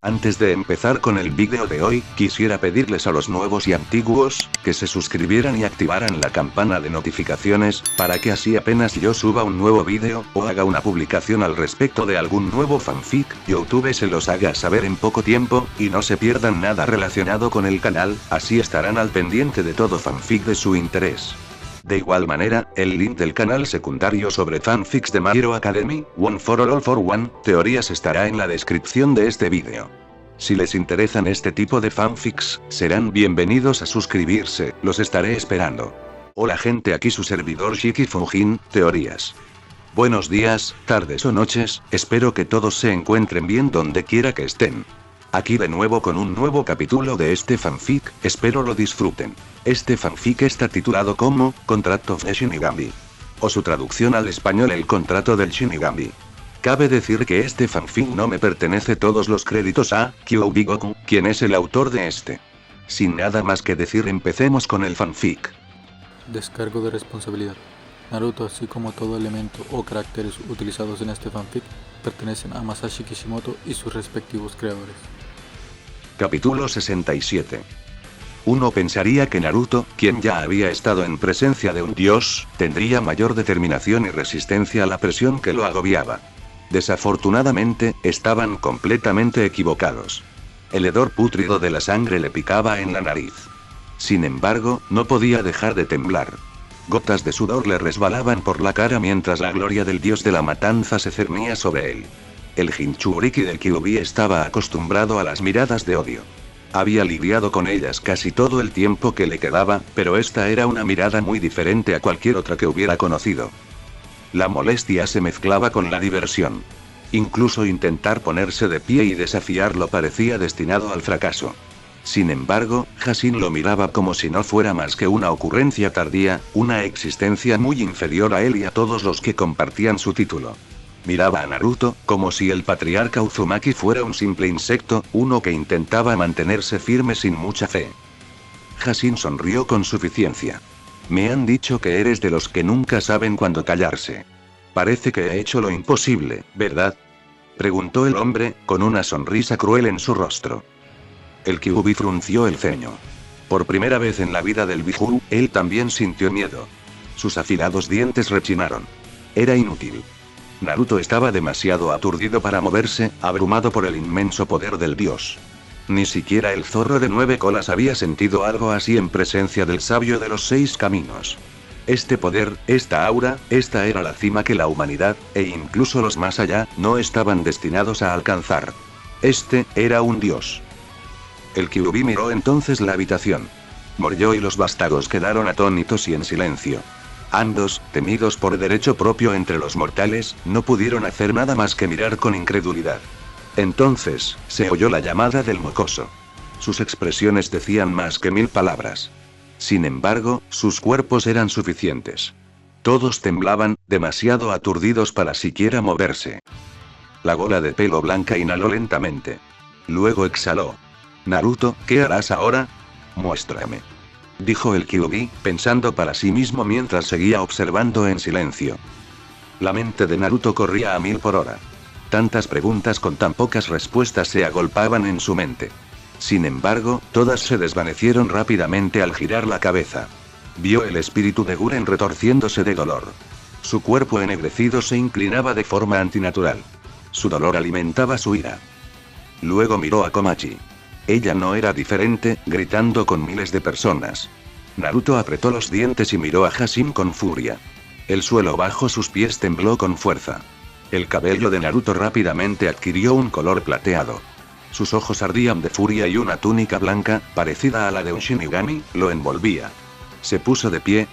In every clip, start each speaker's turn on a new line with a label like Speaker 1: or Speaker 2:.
Speaker 1: Antes de empezar con el vídeo de hoy, quisiera pedirles a los nuevos y antiguos, que se suscribieran y activaran la campana de notificaciones, para que así apenas yo suba un nuevo vídeo, o haga una publicación al respecto de algún nuevo fanfic, YouTube se los haga saber en poco tiempo, y no se pierdan nada relacionado con el canal, así estarán al pendiente de todo fanfic de su interés. De igual manera, el link del canal secundario sobre fanfics de My Hero Academy, One for All for One, teorías estará en la descripción de este vídeo. Si les interesan este tipo de fanfics, serán bienvenidos a suscribirse, los estaré esperando. Hola gente, aquí su servidor Shiki Fujin, teorías. Buenos días, tardes o noches, espero que todos se encuentren bien donde quiera que estén. Aquí de nuevo con un nuevo capítulo de este fanfic, espero lo disfruten. Este fanfic está titulado como Contract of the Shinigami. O su traducción al español, el contrato del Shinigami. Cabe decir que este fanfic no me pertenece, todos los créditos a Kyoubi Goku, quien es el autor de este. Sin nada más que decir, empecemos con el fanfic.
Speaker 2: Descargo de responsabilidad. Naruto, así como todo elemento o caracteres utilizados en este fanfic, pertenecen a Masashi Kishimoto y sus respectivos creadores.
Speaker 1: Capítulo 67. Uno pensaría que Naruto, quien ya había estado en presencia de un dios, tendría mayor determinación y resistencia a la presión que lo agobiaba. Desafortunadamente, estaban completamente equivocados. El hedor pútrido de la sangre le picaba en la nariz. Sin embargo, no podía dejar de temblar. Gotas de sudor le resbalaban por la cara mientras la gloria del dios de la matanza se cernía sobre él. El Jinchuriki del Kyuubi estaba acostumbrado a las miradas de odio. Había lidiado con ellas casi todo el tiempo que le quedaba, pero esta era una mirada muy diferente a cualquier otra que hubiera conocido. La molestia se mezclaba con la diversión. Incluso intentar ponerse de pie y desafiarlo parecía destinado al fracaso. Sin embargo, Hashin lo miraba como si no fuera más que una ocurrencia tardía, una existencia muy inferior a él y a todos los que compartían su título. Miraba a Naruto, como si el patriarca Uzumaki fuera un simple insecto, uno que intentaba mantenerse firme sin mucha fe. Hashin sonrió con suficiencia. Me han dicho que eres de los que nunca saben cuándo callarse. Parece que he hecho lo imposible, ¿verdad? Preguntó el hombre, con una sonrisa cruel en su rostro. El Kyuubi frunció el ceño. Por primera vez en la vida del Biju, él también sintió miedo. Sus afilados dientes rechinaron. Era inútil. Naruto estaba demasiado aturdido para moverse, abrumado por el inmenso poder del dios. Ni siquiera el zorro de 9 colas había sentido algo así en presencia del sabio de los 6 caminos. Este poder, esta aura, esta era la cima que la humanidad, e incluso los más allá, no estaban destinados a alcanzar. Este, era un dios. El Kyuubi miró entonces la habitación. Moryo y los vástagos quedaron atónitos y en silencio. Ambos, temidos por derecho propio entre los mortales, no pudieron hacer nada más que mirar con incredulidad. Entonces, se oyó la llamada del mocoso. Sus expresiones decían más que 1000 palabras. Sin embargo, sus cuerpos eran suficientes. Todos temblaban, demasiado aturdidos para siquiera moverse. La gola de pelo blanca inhaló lentamente. Luego exhaló. Naruto, ¿qué harás ahora? Muéstrame. Dijo el Kyuubi, pensando para sí mismo mientras seguía observando en silencio. La mente de Naruto corría a 1000 por hora. Tantas preguntas con tan pocas respuestas se agolpaban en su mente. Sin embargo, todas se desvanecieron rápidamente al girar la cabeza. Vio el espíritu de Guren retorciéndose de dolor. Su cuerpo ennegrecido se inclinaba de forma antinatural. Su dolor alimentaba su ira. Luego miró a Komachi. Ella no era diferente, gritando con miles de personas. Naruto apretó los dientes y miró a Hashin con furia. El suelo bajo sus pies tembló con fuerza. El cabello de Naruto rápidamente adquirió un color plateado. Sus ojos ardían de furia y una túnica blanca, parecida a la de un Shinigami, lo envolvía. Se puso de pie.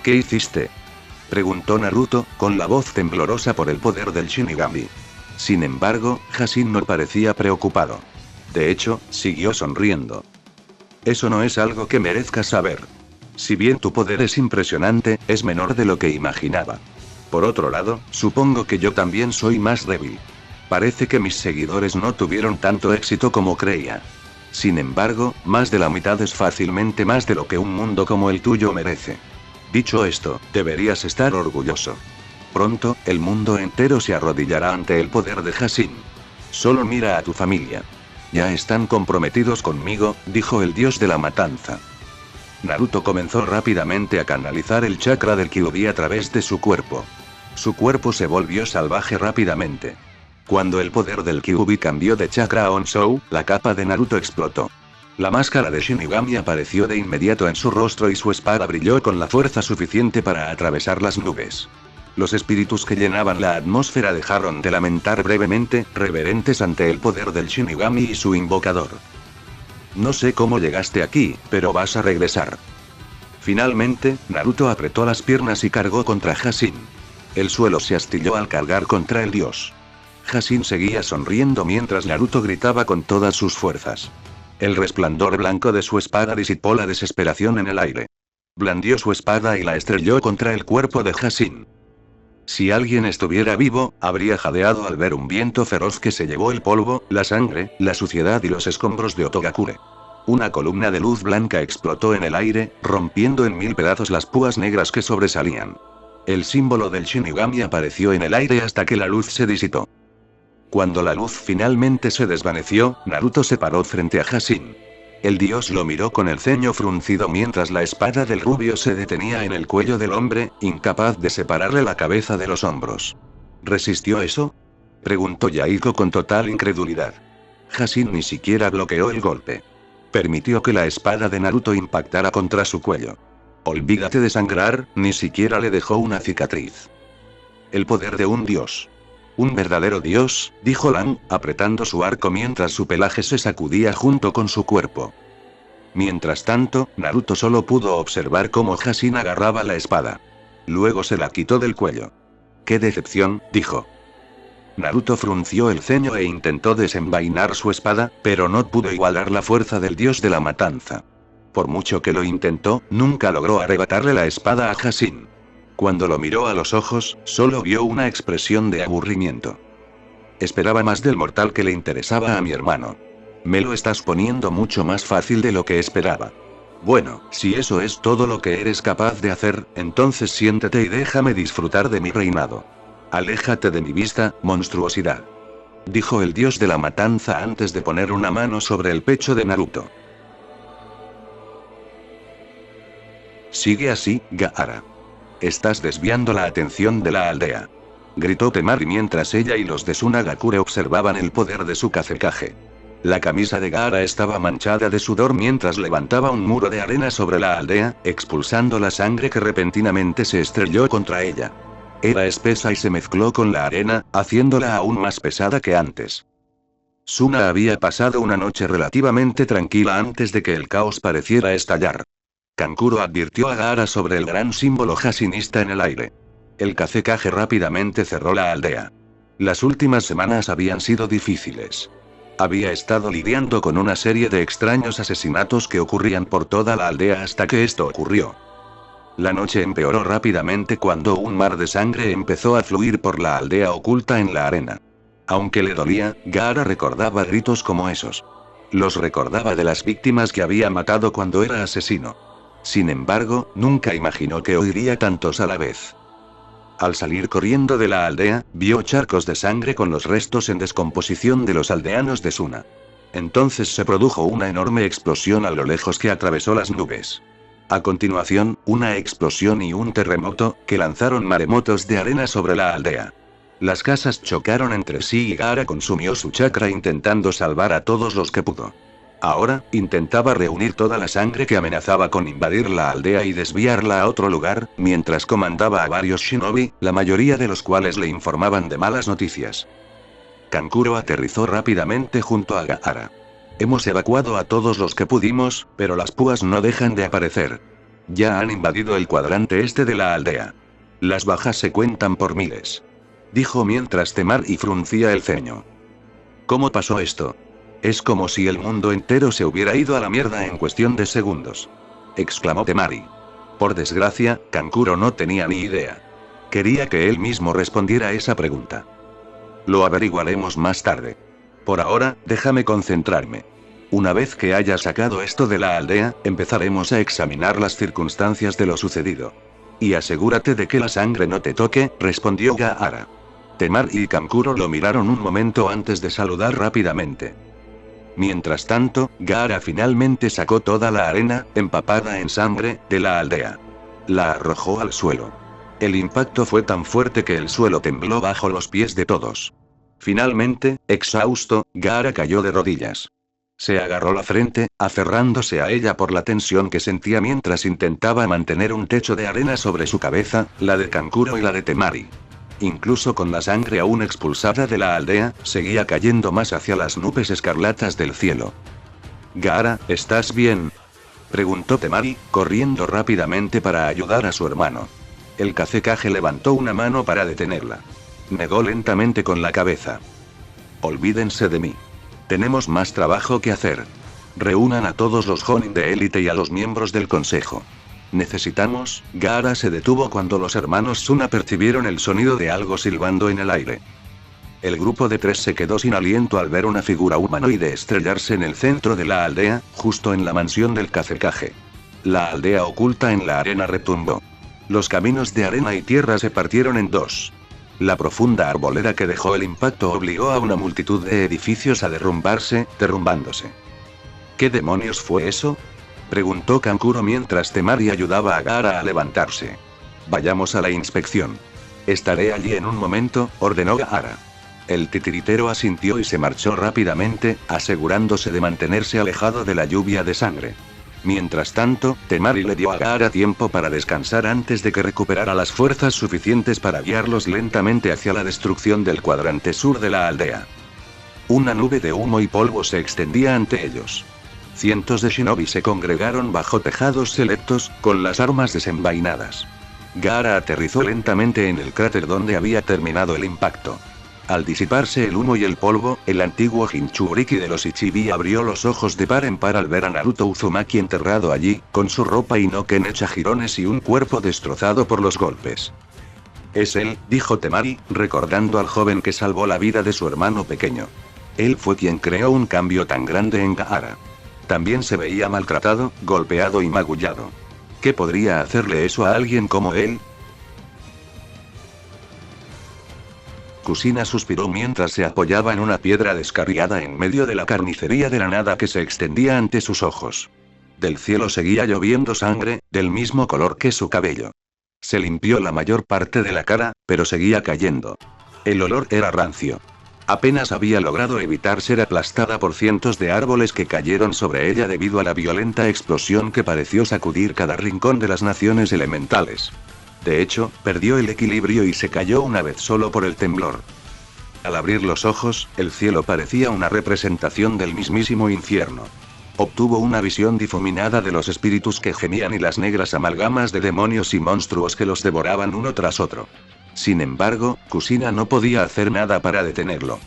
Speaker 1: ¿Qué hiciste? Preguntó Naruto, con la voz temblorosa por el poder del Shinigami. Sin embargo, Hashin no parecía preocupado. De hecho, siguió sonriendo. Eso no es algo que merezcas saber. Si bien tu poder es impresionante, es menor de lo que imaginaba. Por otro lado, supongo que yo también soy más débil. Parece que mis seguidores no tuvieron tanto éxito como creía. Sin embargo, más de la mitad es fácilmente más de lo que un mundo como el tuyo merece. Dicho esto, deberías estar orgulloso. Pronto, el mundo entero se arrodillará ante el poder de Hashin. Solo mira a tu familia. Ya están comprometidos conmigo, dijo el dios de la matanza. Naruto comenzó rápidamente a canalizar el chakra del Kyuubi a través de su cuerpo. Su cuerpo se volvió salvaje rápidamente. Cuando el poder del Kyuubi cambió de chakra a Onsou, la capa de Naruto explotó. La máscara de Shinigami apareció de inmediato en su rostro y su espada brilló con la fuerza suficiente para atravesar las nubes. Los espíritus que llenaban la atmósfera dejaron de lamentar brevemente, reverentes ante el poder del Shinigami y su invocador. No sé cómo llegaste aquí, pero vas a regresar. Finalmente, Naruto apretó las piernas y cargó contra Hashin. El suelo se astilló al cargar contra el dios. Hashin seguía sonriendo mientras Naruto gritaba con todas sus fuerzas. El resplandor blanco de su espada disipó la desesperación en el aire. Blandió su espada y la estrelló contra el cuerpo de Hashin. Si alguien estuviera vivo, habría jadeado al ver un viento feroz que se llevó el polvo, la sangre, la suciedad y los escombros de Otogakure. Una columna de luz blanca explotó en el aire, rompiendo en 1000 pedazos las púas negras que sobresalían. El símbolo del Shinigami apareció en el aire hasta que la luz se disipó. Cuando la luz finalmente se desvaneció, Naruto se paró frente a Hashin. El dios lo miró con el ceño fruncido mientras la espada del rubio se detenía en el cuello del hombre, incapaz de separarle la cabeza de los hombros. ¿Resistió eso?, preguntó Yaiko con total incredulidad. Hashin ni siquiera bloqueó el golpe. Permitió que la espada de Naruto impactara contra su cuello. Olvídate de sangrar, ni siquiera le dejó una cicatriz. El poder de un dios. Un verdadero dios, dijo Lan, apretando su arco mientras su pelaje se sacudía junto con su cuerpo. Mientras tanto, Naruto solo pudo observar cómo Hashin agarraba la espada. Luego se la quitó del cuello. ¡Qué decepción!, dijo. Naruto frunció el ceño e intentó desenvainar su espada, pero no pudo igualar la fuerza del dios de la matanza. Por mucho que lo intentó, nunca logró arrebatarle la espada a Hashin. Cuando lo miró a los ojos, solo vio una expresión de aburrimiento. Esperaba más del mortal que le interesaba a mi hermano. Me lo estás poniendo mucho más fácil de lo que esperaba. Bueno, si eso es todo lo que eres capaz de hacer, entonces siéntate y déjame disfrutar de mi reinado. Aléjate de mi vista, monstruosidad. Dijo el dios de la matanza antes de poner una mano sobre el pecho de Naruto. Sigue así, Gaara. Estás desviando la atención de la aldea. Gritó Temari mientras ella y los de Tsunagakure observaban el poder de su Kazekage. La camisa de Gaara estaba manchada de sudor mientras levantaba un muro de arena sobre la aldea, expulsando la sangre que repentinamente se estrelló contra ella. Era espesa y se mezcló con la arena, haciéndola aún más pesada que antes. Suna había pasado una noche relativamente tranquila antes de que el caos pareciera estallar. Kankuro advirtió a Gaara sobre el gran símbolo hashinista en el aire. El Kazekage rápidamente cerró la aldea. Las últimas semanas habían sido difíciles. Había estado lidiando con una serie de extraños asesinatos que ocurrían por toda la aldea hasta que esto ocurrió. La noche empeoró rápidamente cuando un mar de sangre empezó a fluir por la aldea oculta en la arena. Aunque le dolía, Gaara recordaba gritos como esos. Los recordaba de las víctimas que había matado cuando era asesino. Sin embargo, nunca imaginó que oiría tantos a la vez. Al salir corriendo de la aldea, vio charcos de sangre con los restos en descomposición de los aldeanos de Suna. Entonces se produjo una enorme explosión a lo lejos que atravesó las nubes. A continuación, una explosión y un terremoto, que lanzaron maremotos de arena sobre la aldea. Las casas chocaron entre sí y Gaara consumió su chakra intentando salvar a todos los que pudo. Ahora, intentaba reunir toda la sangre que amenazaba con invadir la aldea y desviarla a otro lugar, mientras comandaba a varios shinobi, la mayoría de los cuales le informaban de malas noticias. Kankuro aterrizó rápidamente junto a Gaara. Hemos evacuado a todos los que pudimos, pero las púas no dejan de aparecer. Ya han invadido el cuadrante este de la aldea. Las bajas se cuentan por miles. Dijo mientras Temari fruncía el ceño. ¿Cómo pasó esto? Es como si el mundo entero se hubiera ido a la mierda en cuestión de segundos. Exclamó Temari. Por desgracia, Kankuro no tenía ni idea. Quería que él mismo respondiera a esa pregunta. Lo averiguaremos más tarde. Por ahora, déjame concentrarme. Una vez que haya sacado esto de la aldea, empezaremos a examinar las circunstancias de lo sucedido. Y asegúrate de que la sangre no te toque, respondió Gaara. Temari y Kankuro lo miraron un momento antes de saludar rápidamente. Mientras tanto, Gaara finalmente sacó toda la arena, empapada en sangre, de la aldea. La arrojó al suelo. El impacto fue tan fuerte que el suelo tembló bajo los pies de todos. Finalmente, exhausto, Gaara cayó de rodillas. Se agarró la frente, aferrándose a ella por la tensión que sentía mientras intentaba mantener un techo de arena sobre su cabeza, la de Kankuro y la de Temari. Incluso con la sangre aún expulsada de la aldea, seguía cayendo más hacia las nubes escarlatas del cielo. Gaara, ¿estás bien?, preguntó Temari, corriendo rápidamente para ayudar a su hermano. El Kazekage levantó una mano para detenerla. Negó lentamente con la cabeza. Olvídense de mí. Tenemos más trabajo que hacer. Reúnan a todos los Jonin de élite y a los miembros del consejo. Necesitamos. Gaara se detuvo cuando los hermanos Suna percibieron el sonido de algo silbando en el aire. El grupo de 3 se quedó sin aliento al ver una figura humanoide estrellarse en el centro de la aldea, justo en la mansión del Kazekage. La aldea oculta en la arena retumbó. Los caminos de arena y tierra se partieron en dos. La profunda arboleda que dejó el impacto obligó a una multitud de edificios a derrumbándose. ¿Qué demonios fue eso?, preguntó Kankuro mientras Temari ayudaba a Gaara a levantarse. Vayamos a la inspección. Estaré allí en un momento, ordenó Gaara. El titiritero asintió y se marchó rápidamente, asegurándose de mantenerse alejado de la lluvia de sangre. Mientras tanto, Temari le dio a Gaara tiempo para descansar antes de que recuperara las fuerzas suficientes para guiarlos lentamente hacia la destrucción del cuadrante sur de la aldea. Una nube de humo y polvo se extendía ante ellos. Cientos de shinobi se congregaron bajo tejados selectos, con las armas desenvainadas. Gaara aterrizó lentamente en el cráter donde había terminado el impacto. Al disiparse el humo y el polvo, el antiguo Jinchuriki de los Ichibi abrió los ojos de par en par al ver a Naruto Uzumaki enterrado allí, con su ropa Inoken hecha jirones y un cuerpo destrozado por los golpes. Es él, dijo Temari, recordando al joven que salvó la vida de su hermano pequeño. Él fue quien creó un cambio tan grande en Gaara. También se veía maltratado, golpeado y magullado. ¿Qué podría hacerle eso a alguien como él? Kusina suspiró mientras se apoyaba en una piedra descarriada en medio de la carnicería de la nada que se extendía ante sus ojos. Del cielo seguía lloviendo sangre, del mismo color que su cabello. Se limpió la mayor parte de la cara, pero seguía cayendo. El olor era rancio. Apenas había logrado evitar ser aplastada por cientos de árboles que cayeron sobre ella debido a la violenta explosión que pareció sacudir cada rincón de las naciones elementales. De hecho, perdió el equilibrio y se cayó una vez solo por el temblor. Al abrir los ojos, el cielo parecía una representación del mismísimo infierno. Obtuvo una visión difuminada de los espíritus que gemían y las negras amalgamas de demonios y monstruos que los devoraban uno tras otro. Sin embargo, Kusina no podía hacer nada para detenerlo.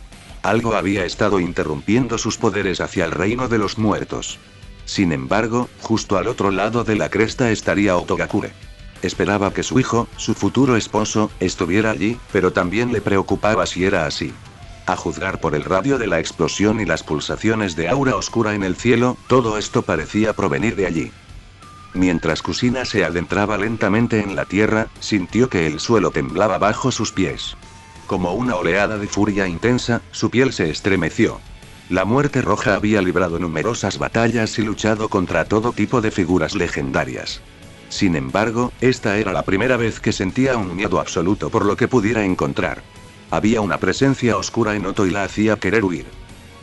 Speaker 1: Algo había estado interrumpiendo sus poderes hacia el reino de los muertos. Sin embargo, justo al otro lado de la cresta estaría Otogakure. Esperaba que su hijo, su futuro esposo, estuviera allí, pero también le preocupaba si era así. A juzgar por el radio de la explosión y las pulsaciones de aura oscura en el cielo, todo esto parecía provenir de allí. Mientras Kusina se adentraba lentamente en la tierra, sintió que el suelo temblaba bajo sus pies. Como una oleada de furia intensa, su piel se estremeció. La muerte roja había librado numerosas batallas y luchado contra todo tipo de figuras legendarias. Sin embargo, esta era la primera vez que sentía un miedo absoluto por lo que pudiera encontrar. Había una presencia oscura en Oto y la hacía querer huir.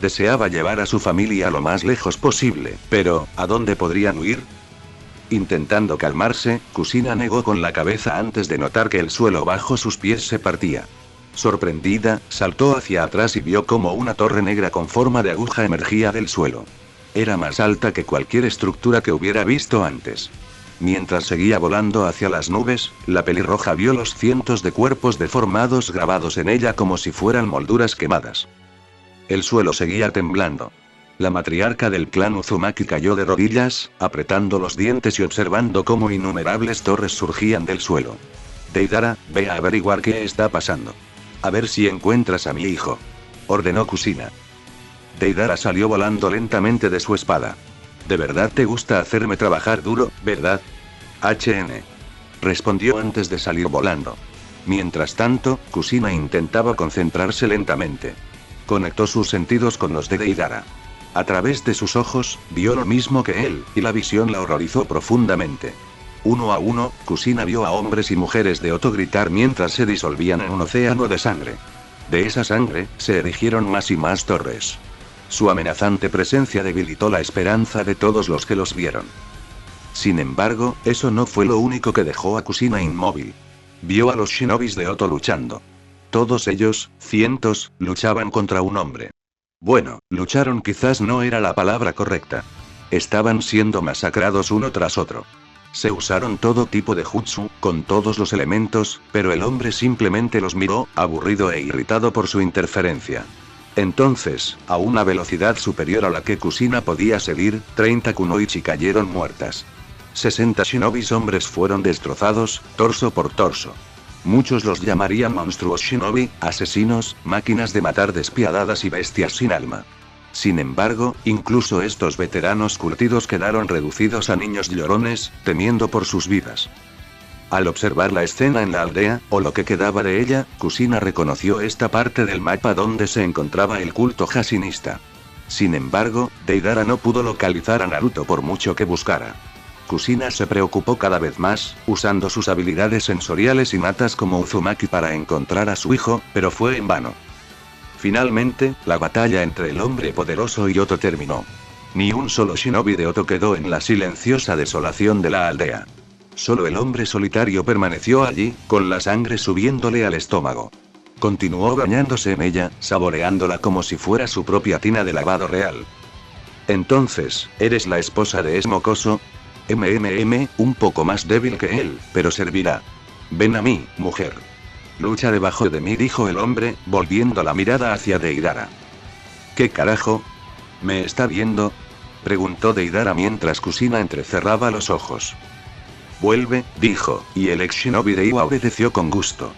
Speaker 1: Deseaba llevar a su familia lo más lejos posible, pero, ¿a dónde podrían huir? Intentando calmarse, Kusina negó con la cabeza antes de notar que el suelo bajo sus pies se partía. Sorprendida, saltó hacia atrás y vio cómo una torre negra con forma de aguja emergía del suelo. Era más alta que cualquier estructura que hubiera visto antes. Mientras seguía volando hacia las nubes, la pelirroja vio los cientos de cuerpos deformados grabados en ella como si fueran molduras quemadas. El suelo seguía temblando. La matriarca del clan Uzumaki cayó de rodillas, apretando los dientes y observando cómo innumerables torres surgían del suelo. Deidara, ve a averiguar qué está pasando. A ver si encuentras a mi hijo, ordenó Kusina. Deidara salió volando lentamente de su espada. ¿De verdad te gusta hacerme trabajar duro, verdad? HN. Respondió antes de salir volando. Mientras tanto, Kusina intentaba concentrarse lentamente. Conectó sus sentidos con los de Deidara. A través de sus ojos, vio lo mismo que él, y la visión la horrorizó profundamente. Uno a uno, Kusina vio a hombres y mujeres de Oto gritar mientras se disolvían en un océano de sangre. De esa sangre, se erigieron más y más torres. Su amenazante presencia debilitó la esperanza de todos los que los vieron. Sin embargo, eso no fue lo único que dejó a Kusina inmóvil. Vio a los shinobis de Oto luchando. Todos ellos, cientos, luchaban contra un hombre. Bueno, lucharon quizás no era la palabra correcta. Estaban siendo masacrados uno tras otro. Se usaron todo tipo de jutsu, con todos los elementos, pero el hombre simplemente los miró, aburrido e irritado por su interferencia. Entonces, a una velocidad superior a la que Kusina podía seguir, 30 kunoichi cayeron muertas. 60 shinobis hombres fueron destrozados, torso por torso. Muchos los llamarían monstruos shinobi, asesinos, máquinas de matar despiadadas y bestias sin alma. Sin embargo, incluso estos veteranos curtidos quedaron reducidos a niños llorones, temiendo por sus vidas. Al observar la escena en la aldea, o lo que quedaba de ella, Kusina reconoció esta parte del mapa donde se encontraba el culto jasinista. Sin embargo, Deidara no pudo localizar a Naruto por mucho que buscara. Kusina se preocupó cada vez más, usando sus habilidades sensoriales innatas como Uzumaki para encontrar a su hijo, pero fue en vano. Finalmente, la batalla entre el hombre poderoso y Oto terminó. Ni un solo shinobi de Oto quedó en la silenciosa desolación de la aldea. Solo el hombre solitario permaneció allí, con la sangre subiéndole al estómago. Continuó bañándose en ella, saboreándola como si fuera su propia tina de lavado real. Entonces, ¿eres la esposa de Smokoso? Un poco más débil que él, pero servirá. Ven a mí, mujer. Lucha debajo de mí, dijo el hombre, volviendo la mirada hacia Deidara. ¿Qué carajo? ¿Me está viendo? Preguntó Deidara mientras Kusina entrecerraba los ojos. Vuelve, dijo, y el ex shinobi de Iwa obedeció con gusto.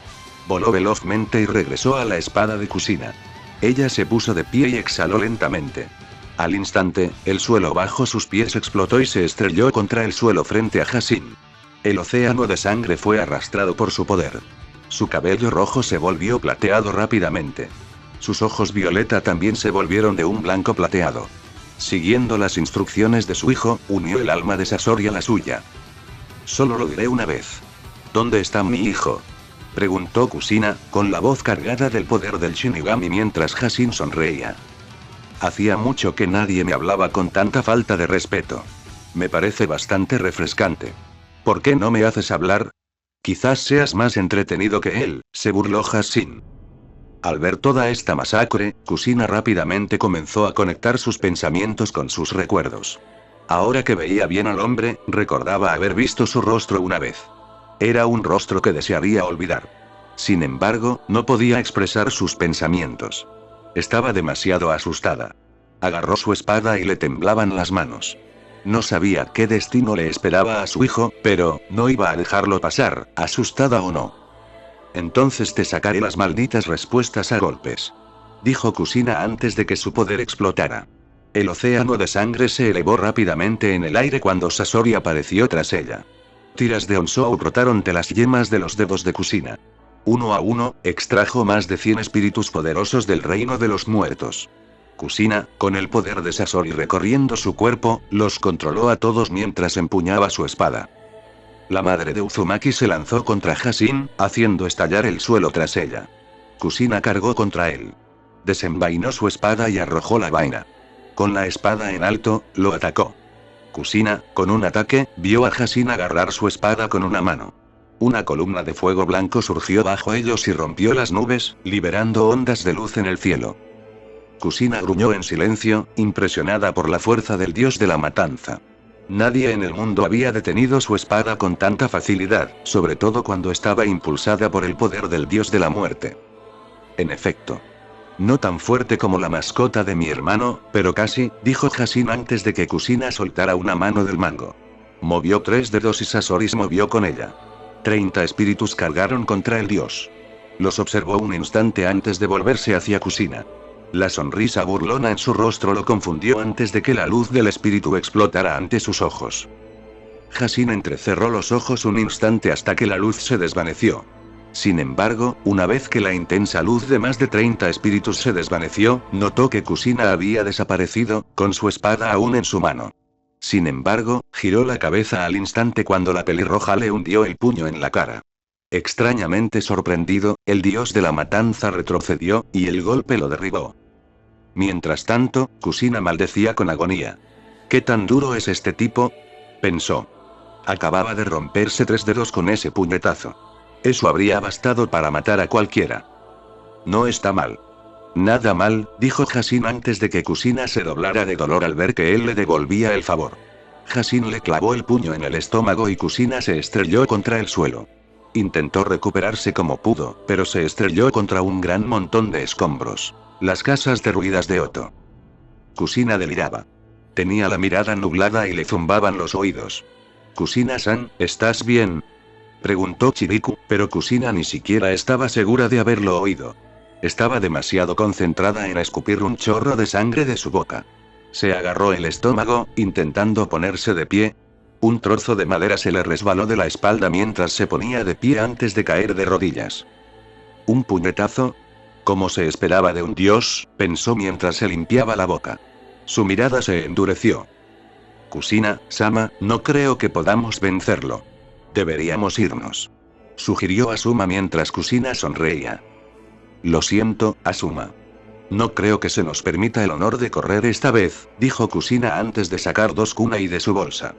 Speaker 1: Voló velozmente y regresó a la espada de Kusina. Ella se puso de pie y exhaló lentamente. Al instante, el suelo bajo sus pies explotó y se estrelló contra el suelo frente a Hasin. El océano de sangre fue arrastrado por su poder. Su cabello rojo se volvió plateado rápidamente. Sus ojos violeta también se volvieron de un blanco plateado. Siguiendo las instrucciones de su hijo, unió el alma de Sasori a la suya. Solo lo diré una vez. ¿Dónde está mi hijo? Preguntó Kusina, con la voz cargada del poder del Shinigami mientras Hasin sonreía. Hacía mucho que nadie me hablaba con tanta falta de respeto. Me parece bastante refrescante. ¿Por qué no me haces hablar? Quizás seas más entretenido que él, se burló Hasin. Al ver toda esta masacre, Kusina rápidamente comenzó a conectar sus pensamientos con sus recuerdos. Ahora que veía bien al hombre, recordaba haber visto su rostro una vez. Era un rostro que desearía olvidar. Sin embargo, no podía expresar sus pensamientos. Estaba demasiado asustada. Agarró su espada y le temblaban las manos. No sabía qué destino le esperaba a su hijo, pero no iba a dejarlo pasar, asustada o no. Entonces te sacaré las malditas respuestas a golpes. Dijo Kusina antes de que su poder explotara. El océano de sangre se elevó rápidamente en el aire cuando Sasori apareció tras ella. Tiras de Onsou brotaron de las yemas de los dedos de Kusina. Uno a uno, extrajo más de 100 espíritus poderosos del reino de los muertos. Kusina, con el poder de Sasori recorriendo su cuerpo, los controló a todos mientras empuñaba su espada. La madre de Uzumaki se lanzó contra Hasin, haciendo estallar el suelo tras ella. Kusina cargó contra él. Desenvainó su espada y arrojó la vaina. Con la espada en alto, lo atacó. Kusina, con un ataque, vio a Hasin agarrar su espada con una mano. Una columna de fuego blanco surgió bajo ellos y rompió las nubes, liberando ondas de luz en el cielo. Kusina gruñó en silencio, impresionada por la fuerza del dios de la matanza. Nadie en el mundo había detenido su espada con tanta facilidad, sobre todo cuando estaba impulsada por el poder del dios de la muerte. En efecto. No tan fuerte como la mascota de mi hermano, pero casi, dijo Hasin antes de que Kusina soltara una mano del mango. Movió 3 dedos y Sasori se movió con ella. 30 espíritus cargaron contra el dios. Los observó un instante antes de volverse hacia Kusina. La sonrisa burlona en su rostro lo confundió antes de que la luz del espíritu explotara ante sus ojos. Hasin entrecerró los ojos un instante hasta que la luz se desvaneció. Sin embargo, una vez que la intensa luz de más de 30 espíritus se desvaneció, notó que Kusina había desaparecido, con su espada aún en su mano. Sin embargo, giró la cabeza al instante cuando la pelirroja le hundió el puño en la cara. Extrañamente sorprendido, el dios de la matanza retrocedió, y el golpe lo derribó. Mientras tanto, Kusina maldecía con agonía. ¿Qué tan duro es este tipo?, pensó. Acababa de romperse 3 dedos con ese puñetazo. Eso habría bastado para matar a cualquiera. No está mal. Nada mal, dijo Hasin antes de que Kusina se doblara de dolor al ver que él le devolvía el favor. Hasin le clavó el puño en el estómago y Kusina se estrelló contra el suelo. Intentó recuperarse como pudo, pero se estrelló contra un gran montón de escombros. Las casas derruidas de Oto. Kusina deliraba. Tenía la mirada nublada y le zumbaban los oídos. «Kusina-san, ¿estás bien?», preguntó Chiriku, pero Kusina ni siquiera estaba segura de haberlo oído. Estaba demasiado concentrada en escupir un chorro de sangre de su boca. Se agarró el estómago, intentando ponerse de pie. Un trozo de madera se le resbaló de la espalda mientras se ponía de pie antes de caer de rodillas. ¿Un puñetazo? Como se esperaba de un dios, pensó mientras se limpiaba la boca. Su mirada se endureció. «Kusina-sama, no creo que podamos vencerlo. Deberíamos irnos», sugirió Asuma mientras Kusina sonreía. «Lo siento, Asuma. No creo que se nos permita el honor de correr esta vez», dijo Kusina antes de sacar 2 kunai de su bolsa.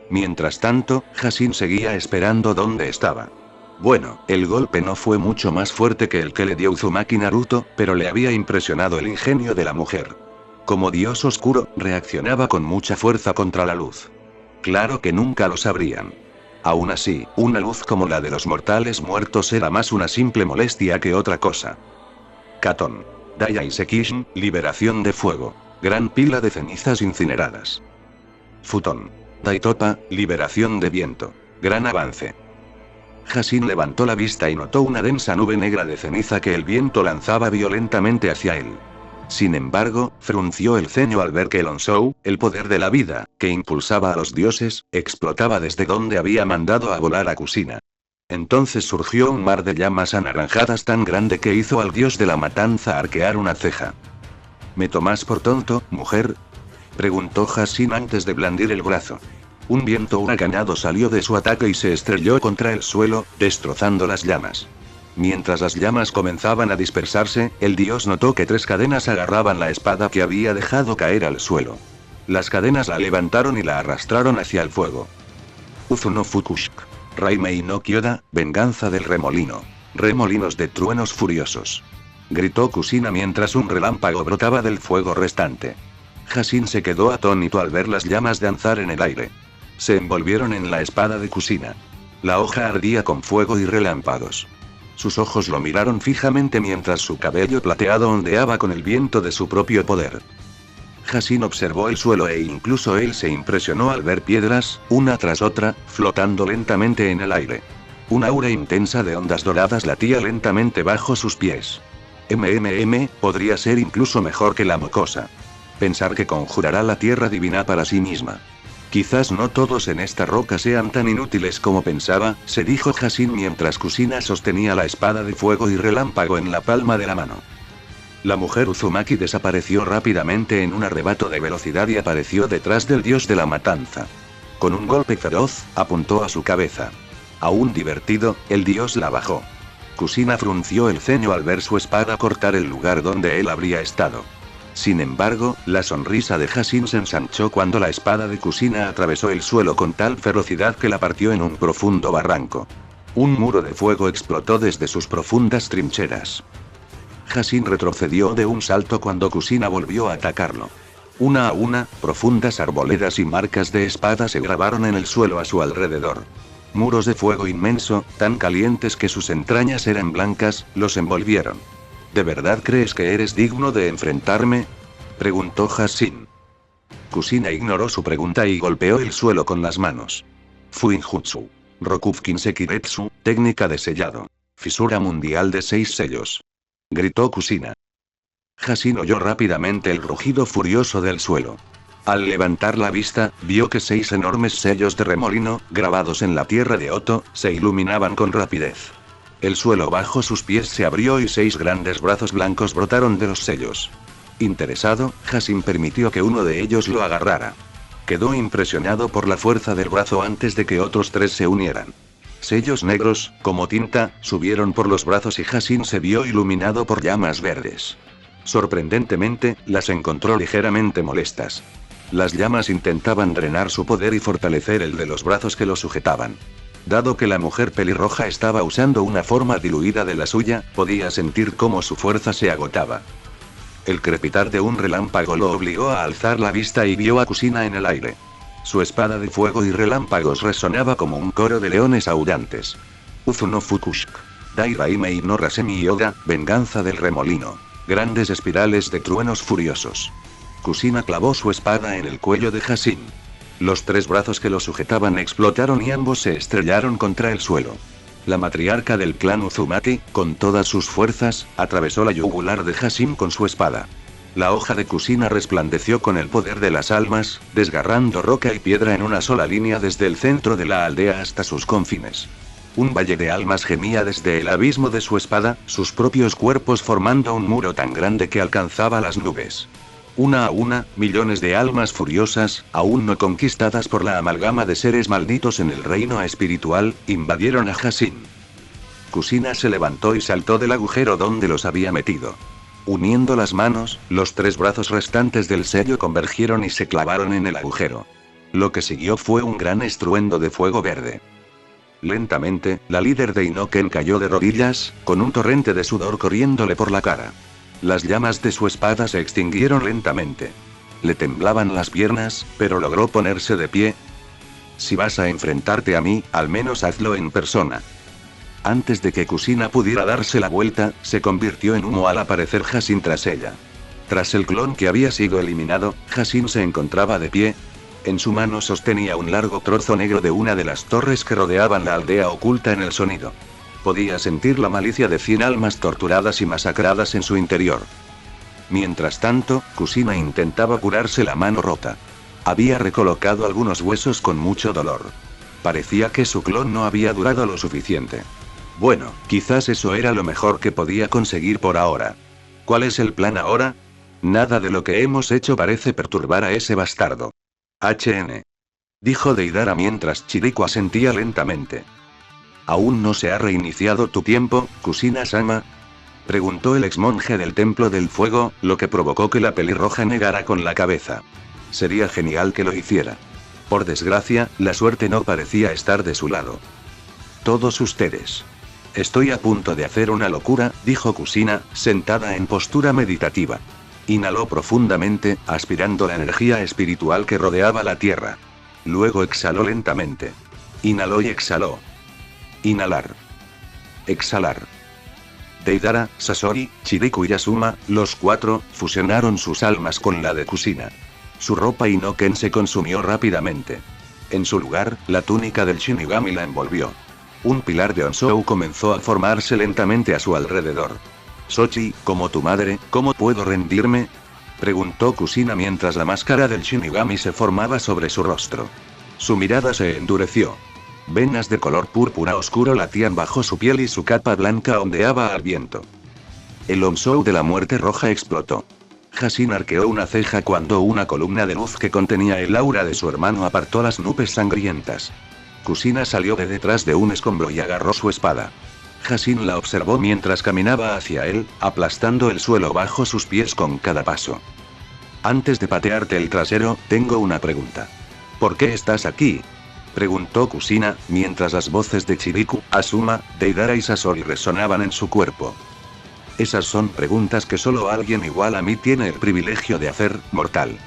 Speaker 1: Mientras tanto, Hasin seguía esperando donde estaba. Bueno, el golpe no fue mucho más fuerte que el que le dio Uzumaki Naruto, pero le había impresionado el ingenio de la mujer. Como dios oscuro, reaccionaba con mucha fuerza contra la luz. Claro que nunca lo sabrían. Aún así, una luz como la de los mortales muertos era más una simple molestia que otra cosa. Katon. Daya Sekishin, liberación de fuego. Gran pila de cenizas incineradas. Futon. Daitopa, liberación de viento. Gran avance. Hasin levantó la vista y notó una densa nube negra de ceniza que el viento lanzaba violentamente hacia él. Sin embargo, frunció el ceño al ver que el Onsou, el poder de la vida, que impulsaba a los dioses, explotaba desde donde había mandado a volar a Kusina. Entonces surgió un mar de llamas anaranjadas tan grande que hizo al dios de la matanza arquear una ceja. ¿Me tomás por tonto, mujer?, preguntó Hasin antes de blandir el brazo. Un viento huracanado salió de su ataque y se estrelló contra el suelo, destrozando las llamas. Mientras las llamas comenzaban a dispersarse, el dios notó que 3 cadenas agarraban la espada que había dejado caer al suelo. Las cadenas la levantaron y la arrastraron hacia el fuego. Uzu no Fukushik. Raimei no Kyoda, venganza del remolino. Remolinos de truenos furiosos. Gritó Kusina mientras un relámpago brotaba del fuego restante. Hasin se quedó atónito al ver las llamas danzar en el aire. Se envolvieron en la espada de Kusina. La hoja ardía con fuego y relámpagos. Sus ojos lo miraron fijamente mientras su cabello plateado ondeaba con el viento de su propio poder. Hasin observó el suelo e incluso él se impresionó al ver piedras, una tras otra, flotando lentamente en el aire. Una aura intensa de ondas doradas latía lentamente bajo sus pies. Podría ser incluso mejor que la mocosa. Pensar que conjurará la tierra divina para sí misma. Quizás no todos en esta roca sean tan inútiles como pensaba, se dijo Hasin mientras Kusina sostenía la espada de fuego y relámpago en la palma de la mano. La mujer Uzumaki desapareció rápidamente en un arrebato de velocidad y apareció detrás del dios de la matanza. Con un golpe feroz, apuntó a su cabeza. Aún divertido, el dios la bajó. Kusina frunció el ceño al ver su espada cortar el lugar donde él habría estado. Sin embargo, la sonrisa de Hasin se ensanchó cuando la espada de Kusina atravesó el suelo con tal ferocidad que la partió en un profundo barranco. Un muro de fuego explotó desde sus profundas trincheras. Hasin retrocedió de un salto cuando Kusina volvió a atacarlo. Una a una, profundas arboledas y marcas de espada se grabaron en el suelo a su alrededor. Muros de fuego inmenso, tan calientes que sus entrañas eran blancas, los envolvieron. ¿De verdad crees que eres digno de enfrentarme?, preguntó Hasin. Kusina ignoró su pregunta y golpeó el suelo con las manos. Fuinjutsu. Rokufkin Sekiretsu, técnica de sellado. Fisura mundial de 6 sellos. Gritó Kusina. Hasin oyó rápidamente el rugido furioso del suelo. Al levantar la vista, vio que 6 enormes sellos de remolino, grabados en la tierra de Oto, se iluminaban con rapidez. El suelo bajo sus pies se abrió y 6 grandes brazos blancos brotaron de los sellos. Interesado, Hassin permitió que uno de ellos lo agarrara. Quedó impresionado por la fuerza del brazo antes de que otros 3 se unieran. Sellos negros, como tinta, subieron por los brazos y Hassin se vio iluminado por llamas verdes. Sorprendentemente, las encontró ligeramente molestas. Las llamas intentaban drenar su poder y fortalecer el de los brazos que lo sujetaban. Dado que la mujer pelirroja estaba usando una forma diluida de la suya, podía sentir cómo su fuerza se agotaba. El crepitar de un relámpago lo obligó a alzar la vista y vio a Kusina en el aire. Su espada de fuego y relámpagos resonaba como un coro de leones aullantes. Uzu no Fukushk. Dairaimei no Rasemi Yoda, venganza del remolino. Grandes espirales de truenos furiosos. Kusina clavó su espada en el cuello de Hassin. Los 3 brazos que lo sujetaban explotaron y ambos se estrellaron contra el suelo. La matriarca del clan Uzumaki, con todas sus fuerzas, atravesó la yugular de Hassin con su espada. La hoja de Kusina resplandeció con el poder de las almas, desgarrando roca y piedra en una sola línea desde el centro de la aldea hasta sus confines. Un valle de almas gemía desde el abismo de su espada, sus propios cuerpos formando un muro tan grande que alcanzaba las nubes. Una a una, millones de almas furiosas, aún no conquistadas por la amalgama de seres malditos en el reino espiritual, invadieron a Hassin. Kusina se levantó y saltó del agujero donde los había metido. Uniendo las manos, los 3 brazos restantes del sello convergieron y se clavaron en el agujero. Lo que siguió fue un gran estruendo de fuego verde. Lentamente, la líder de Inoken cayó de rodillas, con un torrente de sudor corriéndole por la cara. Las llamas de su espada se extinguieron lentamente. Le temblaban las piernas, pero logró ponerse de pie. Si vas a enfrentarte a mí, al menos hazlo en persona. Antes de que Kusina pudiera darse la vuelta, se convirtió en humo al aparecer Hassin tras ella. Tras el clon que había sido eliminado, Hassin se encontraba de pie. En su mano sostenía un largo trozo negro de una de las torres que rodeaban la aldea oculta en el sonido. Podía sentir la malicia de 100 almas torturadas y masacradas en su interior. Mientras tanto, Kusina intentaba curarse la mano rota. Había recolocado algunos huesos con mucho dolor. Parecía que su clon no había durado lo suficiente. Bueno, quizás eso era lo mejor que podía conseguir por ahora. ¿Cuál es el plan ahora? Nada de lo que hemos hecho parece perturbar a ese bastardo. Dijo Deidara mientras Chirico asentía lentamente. ¿Aún no se ha reiniciado tu tiempo, Kusina-sama? Preguntó el exmonje del Templo del Fuego, lo que provocó que la pelirroja negara con la cabeza. Sería genial que lo hiciera. Por desgracia, la suerte no parecía estar de su lado. Todos ustedes. Estoy a punto de hacer una locura, dijo Kusina, sentada en postura meditativa. Inhaló profundamente, aspirando la energía espiritual que rodeaba la tierra. Luego exhaló lentamente. Inhaló y exhaló. Inhalar. Exhalar. Deidara, Sasori, Chiriku y Asuma, los 4, fusionaron sus almas con la de Kusina. Su ropa Inoken se consumió rápidamente. En su lugar, la túnica del Shinigami la envolvió. Un pilar de Onsou comenzó a formarse lentamente a su alrededor. Sochi, como tu madre, ¿cómo puedo rendirme? Preguntó Kusina mientras la máscara del Shinigami se formaba sobre su rostro. Su mirada se endureció. Venas de color púrpura oscuro latían bajo su piel y su capa blanca ondeaba al viento. El Onsou de la muerte roja explotó. Hassin arqueó una ceja cuando una columna de luz que contenía el aura de su hermano apartó las nubes sangrientas. Kusina salió de detrás de un escombro y agarró su espada. Hassin la observó mientras caminaba hacia él, aplastando el suelo bajo sus pies con cada paso. Antes de patearte el trasero, tengo una pregunta. ¿Por qué estás aquí? Preguntó Kusina, mientras las voces de Chiriku, Asuma, Deidara y Sasori resonaban en su cuerpo. Esas son preguntas que solo alguien igual a mí tiene el privilegio de hacer, mortal.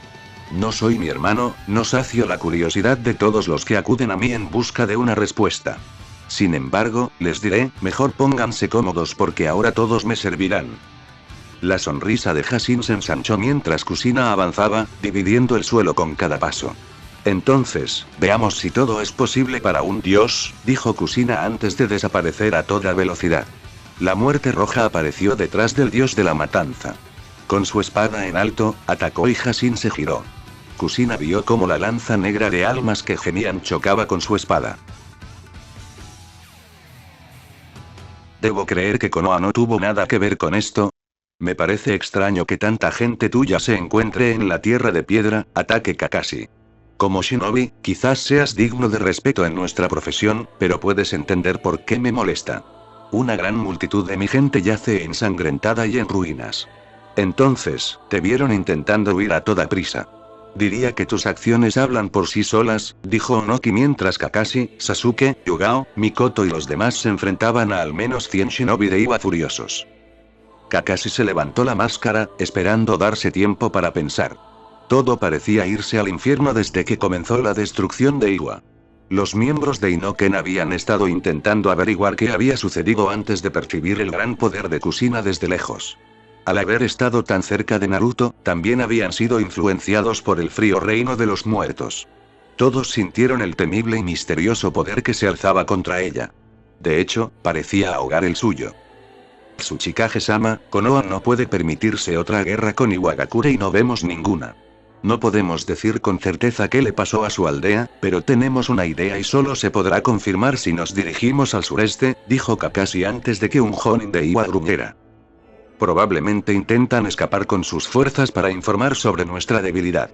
Speaker 1: No soy mi hermano, no sacio la curiosidad de todos los que acuden a mí en busca de una respuesta. Sin embargo, les diré, mejor pónganse cómodos porque ahora todos me servirán. La sonrisa de Hassin se ensanchó mientras Kusina avanzaba, dividiendo el suelo con cada paso. Entonces, veamos si todo es posible para un dios, dijo Kusina antes de desaparecer a toda velocidad. La muerte roja apareció detrás del dios de la matanza. Con su espada en alto, atacó y Hassin se giró. Kusina vio cómo la lanza negra de almas que gemían chocaba con su espada. ¿Debo creer que Konoha no tuvo nada que ver con esto? Me parece extraño que tanta gente tuya se encuentre en la Tierra de Piedra, ataque Kakashi. Como shinobi, quizás seas digno de respeto en nuestra profesión, pero puedes entender por qué me molesta. Una gran multitud de mi gente yace ensangrentada y en ruinas. Entonces, te vieron intentando huir a toda prisa. Diría que tus acciones hablan por sí solas, dijo Onoki mientras Kakashi, Sasuke, Yugao, Mikoto y los demás se enfrentaban a al menos 100 shinobi de Iwa furiosos. Kakashi se levantó la máscara, esperando darse tiempo para pensar. Todo parecía irse al infierno desde que comenzó la destrucción de Iwa. Los miembros de Inoken habían estado intentando averiguar qué había sucedido antes de percibir el gran poder de Kushina desde lejos. Al haber estado tan cerca de Naruto, también habían sido influenciados por el frío reino de los muertos. Todos sintieron el temible y misterioso poder que se alzaba contra ella. De hecho, parecía ahogar el suyo. Tsuchikage-sama, Konoha no puede permitirse otra guerra con Iwagakure y no vemos ninguna. No podemos decir con certeza qué le pasó a su aldea, pero tenemos una idea y solo se podrá confirmar si nos dirigimos al sureste, dijo Kakashi antes de que un Jonin de Iwa gruñera. Probablemente intentan escapar con sus fuerzas para informar sobre nuestra debilidad.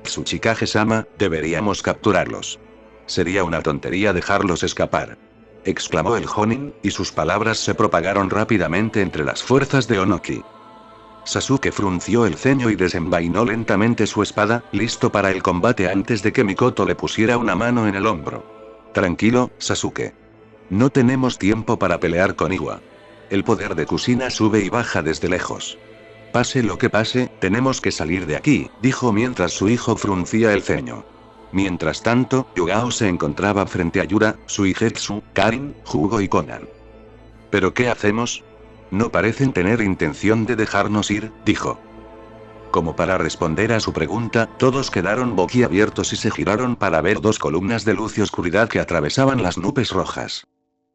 Speaker 1: Tsuchikage-sama, deberíamos capturarlos. Sería una tontería dejarlos escapar. Exclamó el Jonin, y sus palabras se propagaron rápidamente entre las fuerzas de Onoki. Sasuke frunció el ceño y desenvainó lentamente su espada, listo para el combate antes de que Mikoto le pusiera una mano en el hombro. Tranquilo, Sasuke. No tenemos tiempo para pelear con Iwa. El poder de Kushina sube y baja desde lejos. Pase lo que pase, tenemos que salir de aquí, dijo mientras su hijo fruncía el ceño. Mientras tanto, Yugao se encontraba frente a Yura, Suigetsu, Karin, Jugo y Konan. ¿Pero qué hacemos? No parecen tener intención de dejarnos ir, dijo. Como para responder a su pregunta, todos quedaron boquiabiertos y se giraron para ver dos columnas de luz y oscuridad que atravesaban las nubes rojas.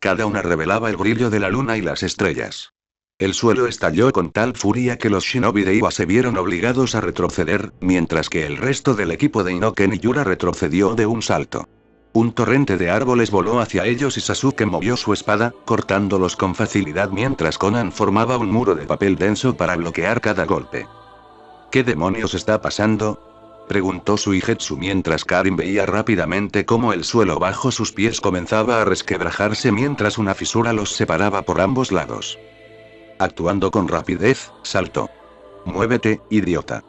Speaker 1: Cada una revelaba el brillo de la luna y las estrellas. El suelo estalló con tal furia que los shinobi de Iwa se vieron obligados a retroceder, mientras que el resto del equipo de Inoken y Yura retrocedió de un salto. Un torrente de árboles voló hacia ellos y Sasuke movió su espada, cortándolos con facilidad mientras Konan formaba un muro de papel denso para bloquear cada golpe. ¿Qué demonios está pasando?, preguntó Suigetsu mientras Karin veía rápidamente cómo el suelo bajo sus pies comenzaba a resquebrajarse mientras una fisura los separaba por ambos lados. Actuando con rapidez, saltó. «¡Muévete, idiota!»,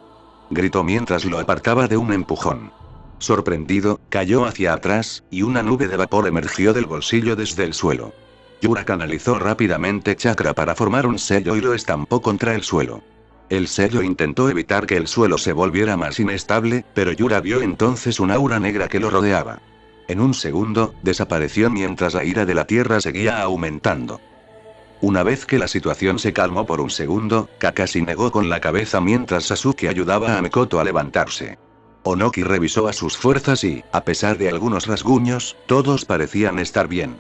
Speaker 1: gritó mientras lo apartaba de un empujón. Sorprendido, cayó hacia atrás, y una nube de vapor emergió del bolsillo desde el suelo. Yura canalizó rápidamente chakra para formar un sello y lo estampó contra el suelo. El sello intentó evitar que el suelo se volviera más inestable, pero Yura vio entonces un aura negra que lo rodeaba. En un segundo, desapareció mientras la ira de la tierra seguía aumentando. Una vez que la situación se calmó por un segundo, Kakashi negó con la cabeza mientras Sasuke ayudaba a Mikoto a levantarse. Onoki revisó a sus fuerzas y, a pesar de algunos rasguños, todos parecían estar bien.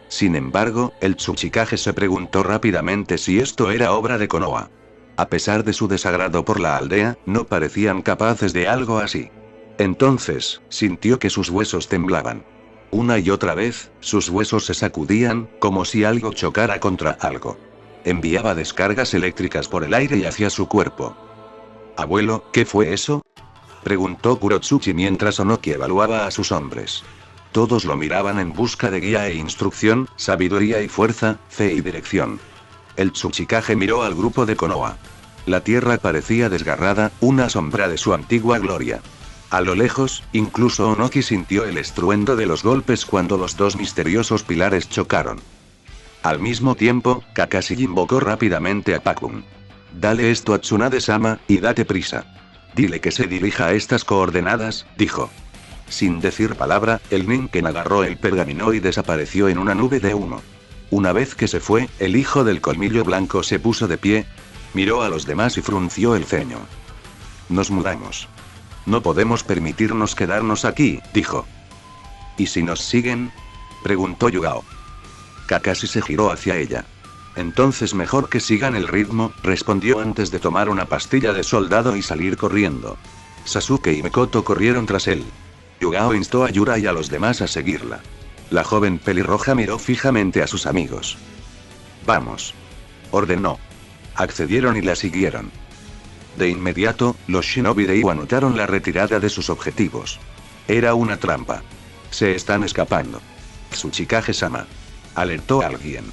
Speaker 1: Sin embargo, el Tsuchikage se preguntó rápidamente si esto era obra de Konoha. A pesar de su desagrado por la aldea, no parecían capaces de algo así. Entonces, sintió que sus huesos temblaban. Una y otra vez, sus huesos se sacudían, como si algo chocara contra algo. Enviaba descargas eléctricas por el aire y hacia su cuerpo. «Abuelo, ¿qué fue eso?», preguntó Kurotsuchi mientras Onoki evaluaba a sus hombres. Todos lo miraban en busca de guía e instrucción, sabiduría y fuerza, fe y dirección. El Tsuchikage miró al grupo de Konoha. La tierra parecía desgarrada, una sombra de su antigua gloria. A lo lejos, incluso Onoki sintió el estruendo de los golpes cuando los dos misteriosos pilares chocaron. Al mismo tiempo, Kakashi invocó rápidamente a Pakun. «Dale esto a Tsunade-sama, y date prisa. Dile que se dirija a estas coordenadas», dijo. Sin decir palabra, el Ninken agarró el pergamino y desapareció en una nube de humo. Una vez que se fue, el hijo del colmillo blanco se puso de pie, miró a los demás y frunció el ceño. «Nos mudamos. No podemos permitirnos quedarnos aquí», dijo. «¿Y si nos siguen?», preguntó Yugao. Kakashi se giró hacia ella. «Entonces mejor que sigan el ritmo», respondió antes de tomar una pastilla de soldado y salir corriendo. Sasuke y Mikoto corrieron tras él. Yugao instó a Yura y a los demás a seguirla. La joven pelirroja miró fijamente a sus amigos. Vamos. Ordenó. Accedieron y la siguieron. De inmediato, los shinobi de Iwa notaron la retirada de sus objetivos. Era una trampa. Se están escapando. Tsuchikage-sama. Alertó a alguien.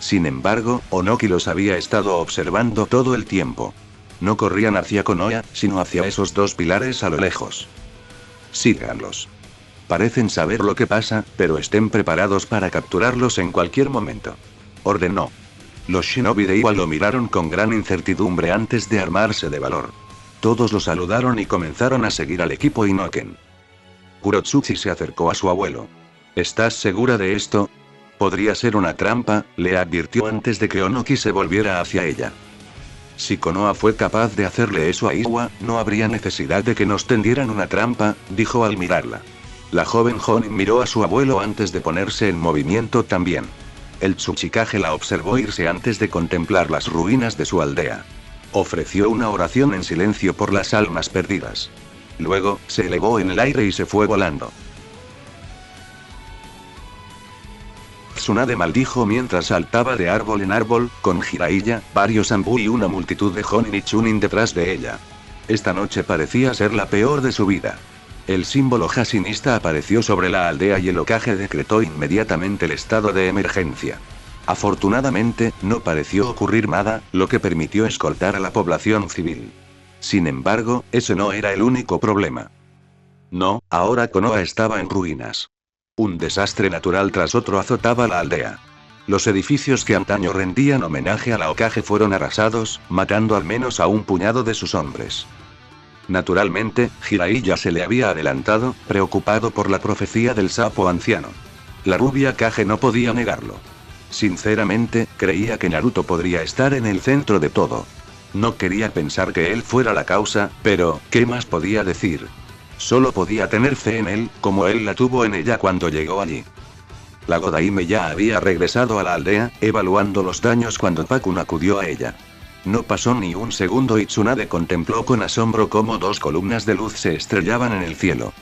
Speaker 1: Sin embargo, Onoki los había estado observando todo el tiempo. No corrían hacia Konoha, sino hacia esos dos pilares a lo lejos. Síganlos. Parecen saber lo que pasa, pero estén preparados para capturarlos en cualquier momento. Ordenó. Los shinobi de Iwa lo miraron con gran incertidumbre antes de armarse de valor. Todos lo saludaron y comenzaron a seguir al equipo Inoken. Kurotsuchi se acercó a su abuelo. ¿Estás segura de esto? Podría ser una trampa, le advirtió antes de que Onoki se volviera hacia ella. Si Konoha fue capaz de hacerle eso a Iwa, no habría necesidad de que nos tendieran una trampa, dijo al mirarla. La joven Jonin miró a su abuelo antes de ponerse en movimiento también. El Tsuchikage la observó irse antes de contemplar las ruinas de su aldea. Ofreció una oración en silencio por las almas perdidas. Luego, se elevó en el aire y se fue volando. Tsunade maldijo mientras saltaba de árbol en árbol, con Jiraiya, varios Anbu y una multitud de Jonin y Chunin detrás de ella. Esta noche parecía ser la peor de su vida. El símbolo jasinista apareció sobre la aldea y el Hokage decretó inmediatamente el estado de emergencia. Afortunadamente, no pareció ocurrir nada, lo que permitió escoltar a la población civil. Sin embargo, ese no era el único problema. No, ahora Konoha estaba en ruinas. Un desastre natural tras otro azotaba la aldea. Los edificios que antaño rendían homenaje a la Hokage fueron arrasados, matando al menos a un puñado de sus hombres. Naturalmente, Jiraiya se le había adelantado, preocupado por la profecía del sapo anciano. La rubia Kage no podía negarlo. Sinceramente, creía que Naruto podría estar en el centro de todo. No quería pensar que él fuera la causa, pero, ¿qué más podía decir? Solo podía tener fe en él, como él la tuvo en ella cuando llegó allí. La Godaime ya había regresado a la aldea, evaluando los daños cuando Pakun acudió a ella. No pasó ni un segundo y Tsunade contempló con asombro cómo dos columnas de luz se estrellaban en el cielo.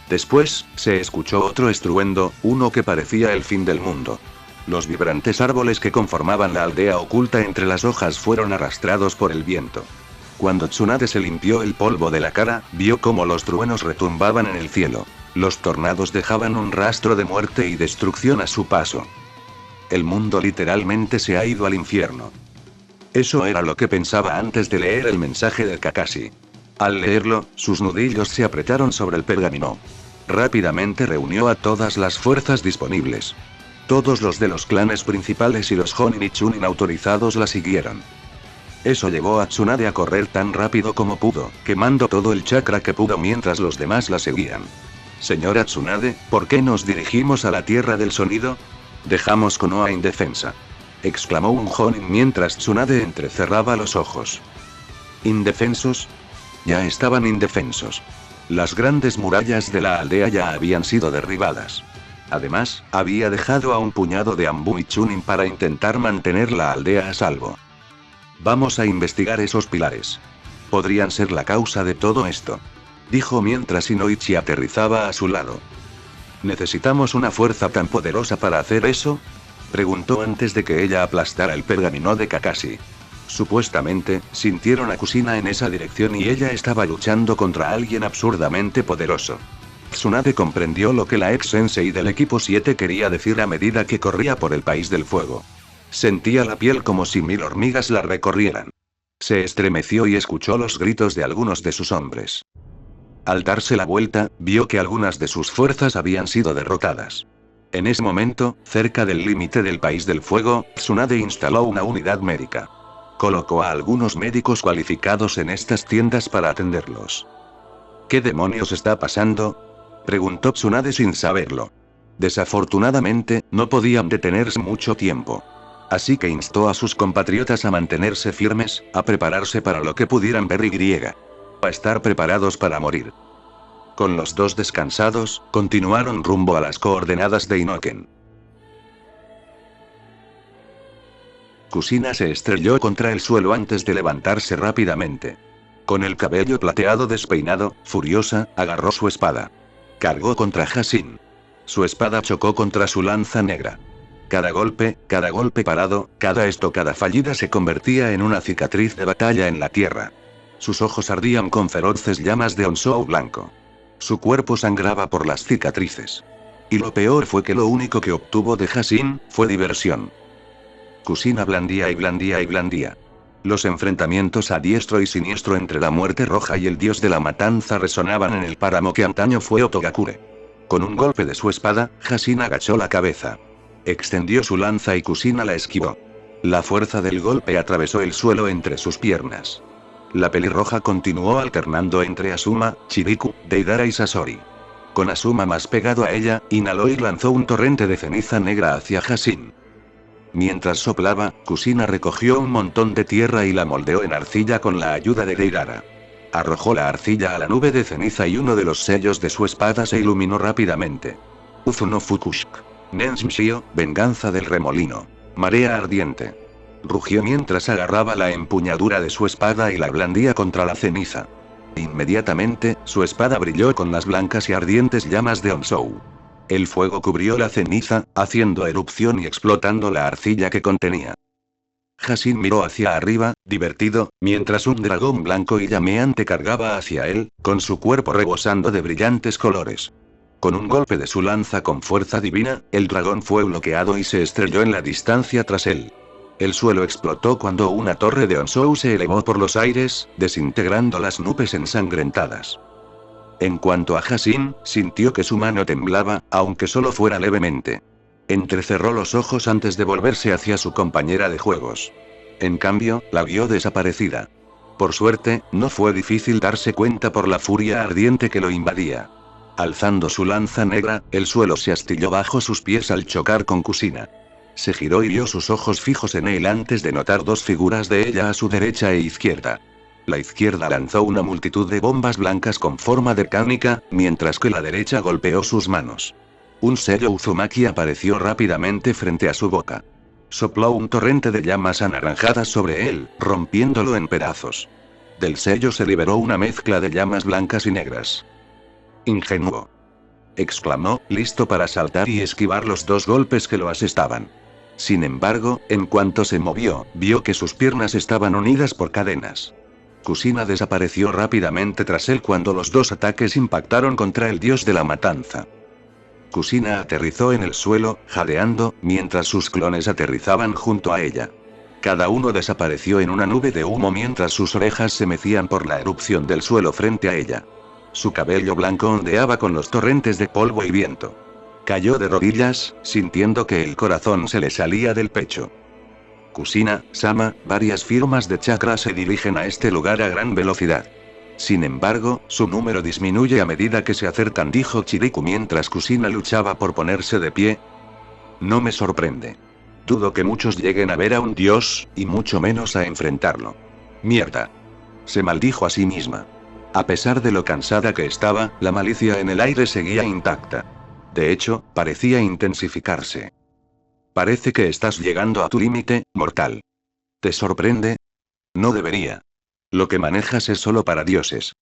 Speaker 1: Después, se escuchó otro estruendo, uno que parecía el fin del mundo. Los vibrantes árboles que conformaban la aldea oculta entre las hojas fueron arrastrados por el viento. Cuando Tsunade se limpió el polvo de la cara, vio cómo los truenos retumbaban en el cielo. Los tornados dejaban un rastro de muerte y destrucción a su paso. El mundo literalmente se ha ido al infierno. Eso era lo que pensaba antes de leer el mensaje de Kakashi. Al leerlo, sus nudillos se apretaron sobre el pergamino. Rápidamente reunió a todas las fuerzas disponibles. Todos los de los clanes principales y los Jonin y Chunin autorizados la siguieron. Eso llevó a Tsunade a correr tan rápido como pudo, quemando todo el chakra que pudo mientras los demás la seguían. Señora Tsunade, ¿por qué nos dirigimos a la Tierra del Sonido? Dejamos Konoha indefensa. Exclamó un Jonin mientras Tsunade entrecerraba los ojos. ¿Indefensos? Ya estaban indefensos. Las grandes murallas de la aldea ya habían sido derribadas. Además, había dejado a un puñado de Anbu y Chunin para intentar mantener la aldea a salvo. Vamos a investigar esos pilares. Podrían ser la causa de todo esto, dijo mientras Inoichi aterrizaba a su lado. ¿Necesitamos una fuerza tan poderosa para hacer eso?, preguntó antes de que ella aplastara el pergamino de Kakashi. Supuestamente, sintieron a Kushina en esa dirección y ella estaba luchando contra alguien absurdamente poderoso. Tsunade comprendió lo que la ex-sensei del equipo 7 quería decir a medida que corría por el país del fuego. Sentía la piel como si 1000 hormigas la recorrieran. Se estremeció y escuchó los gritos de algunos de sus hombres. Al darse la vuelta, vio que algunas de sus fuerzas habían sido derrotadas. En ese momento, cerca del límite del país del fuego, Tsunade instaló una unidad médica. Colocó a algunos médicos cualificados en estas tiendas para atenderlos. ¿Qué demonios está pasando?, preguntó Tsunade sin saberlo. Desafortunadamente, no podían detenerse mucho tiempo. Así que instó a sus compatriotas a mantenerse firmes, a prepararse para lo que pudieran ver y a estar preparados para morir. Con los dos descansados, continuaron rumbo a las coordenadas de Inoken. Kushina se estrelló contra el suelo antes de levantarse rápidamente. Con el cabello plateado despeinado, furiosa, agarró su espada. Cargó contra Hasin. Su espada chocó contra su lanza negra. Cada golpe parado, cada estocada fallida se convertía en una cicatriz de batalla en la tierra. Sus ojos ardían con feroces llamas de Honsou blanco. Su cuerpo sangraba por las cicatrices. Y lo peor fue que lo único que obtuvo de Hashin fue diversión. Kusina blandía y blandía y blandía. Los enfrentamientos a diestro y siniestro entre la Muerte Roja y el dios de la matanza resonaban en el páramo que antaño fue Otogakure. Con un golpe de su espada, Hashin agachó la cabeza. Extendió su lanza y Kusina la esquivó. La fuerza del golpe atravesó el suelo entre sus piernas. La pelirroja continuó alternando entre Asuma, Chiriku, Deidara y Sasori. Con Asuma más pegado a ella, inhaló y lanzó un torrente de ceniza negra hacia Hashin. Mientras soplaba, Kusina recogió un montón de tierra y la moldeó en arcilla con la ayuda de Deidara. Arrojó la arcilla a la nube de ceniza y uno de los sellos de su espada se iluminó rápidamente. Uzu no Fukushik. Nenshinshio, venganza del remolino. Marea ardiente. Rugió mientras agarraba la empuñadura de su espada y la blandía contra la ceniza. Inmediatamente, su espada brilló con las blancas y ardientes llamas de Honsou. El fuego cubrió la ceniza, haciendo erupción y explotando la arcilla que contenía. Hashin miró hacia arriba, divertido, mientras un dragón blanco y llameante cargaba hacia él, con su cuerpo rebosando de brillantes colores. Con un golpe de su lanza con fuerza divina, el dragón fue bloqueado y se estrelló en la distancia tras él. El suelo explotó cuando una torre de Honsou se elevó por los aires, desintegrando las nubes ensangrentadas. En cuanto a Hashin, sintió que su mano temblaba, aunque solo fuera levemente. Entrecerró los ojos antes de volverse hacia su compañera de juegos. En cambio, la vio desaparecida. Por suerte, no fue difícil darse cuenta por la furia ardiente que lo invadía. Alzando su lanza negra, el suelo se astilló bajo sus pies al chocar con Kusina. Se giró y vio sus ojos fijos en él antes de notar dos figuras de ella a su derecha e izquierda. La izquierda lanzó una multitud de bombas blancas con forma de cánica, mientras que la derecha golpeó sus manos. Un sello Uzumaki apareció rápidamente frente a su boca. Sopló un torrente de llamas anaranjadas sobre él, rompiéndolo en pedazos. Del sello se liberó una mezcla de llamas blancas y negras. «Ingenuo», exclamó, listo para saltar y esquivar los dos golpes que lo asestaban. Sin embargo, en cuanto se movió, vio que sus piernas estaban unidas por cadenas. Kusina desapareció rápidamente tras él cuando los dos ataques impactaron contra el dios de la matanza. Kusina aterrizó en el suelo, jadeando, mientras sus clones aterrizaban junto a ella. Cada uno desapareció en una nube de humo mientras sus orejas se mecían por la erupción del suelo frente a ella. Su cabello blanco ondeaba con los torrentes de polvo y viento. Cayó de rodillas, sintiendo que el corazón se le salía del pecho. Kusina-sama, varias firmas de chakra se dirigen a este lugar a gran velocidad. Sin embargo, su número disminuye a medida que se acercan, dijo Chiriku mientras Kusina luchaba por ponerse de pie. No me sorprende. Dudo que muchos lleguen a ver a un dios, y mucho menos a enfrentarlo. Mierda. Se maldijo a sí misma. A pesar de lo cansada que estaba, la malicia en el aire seguía intacta. De hecho, parecía intensificarse. Parece que estás llegando a tu límite, mortal. ¿Te sorprende? No debería. Lo que manejas es solo para dioses.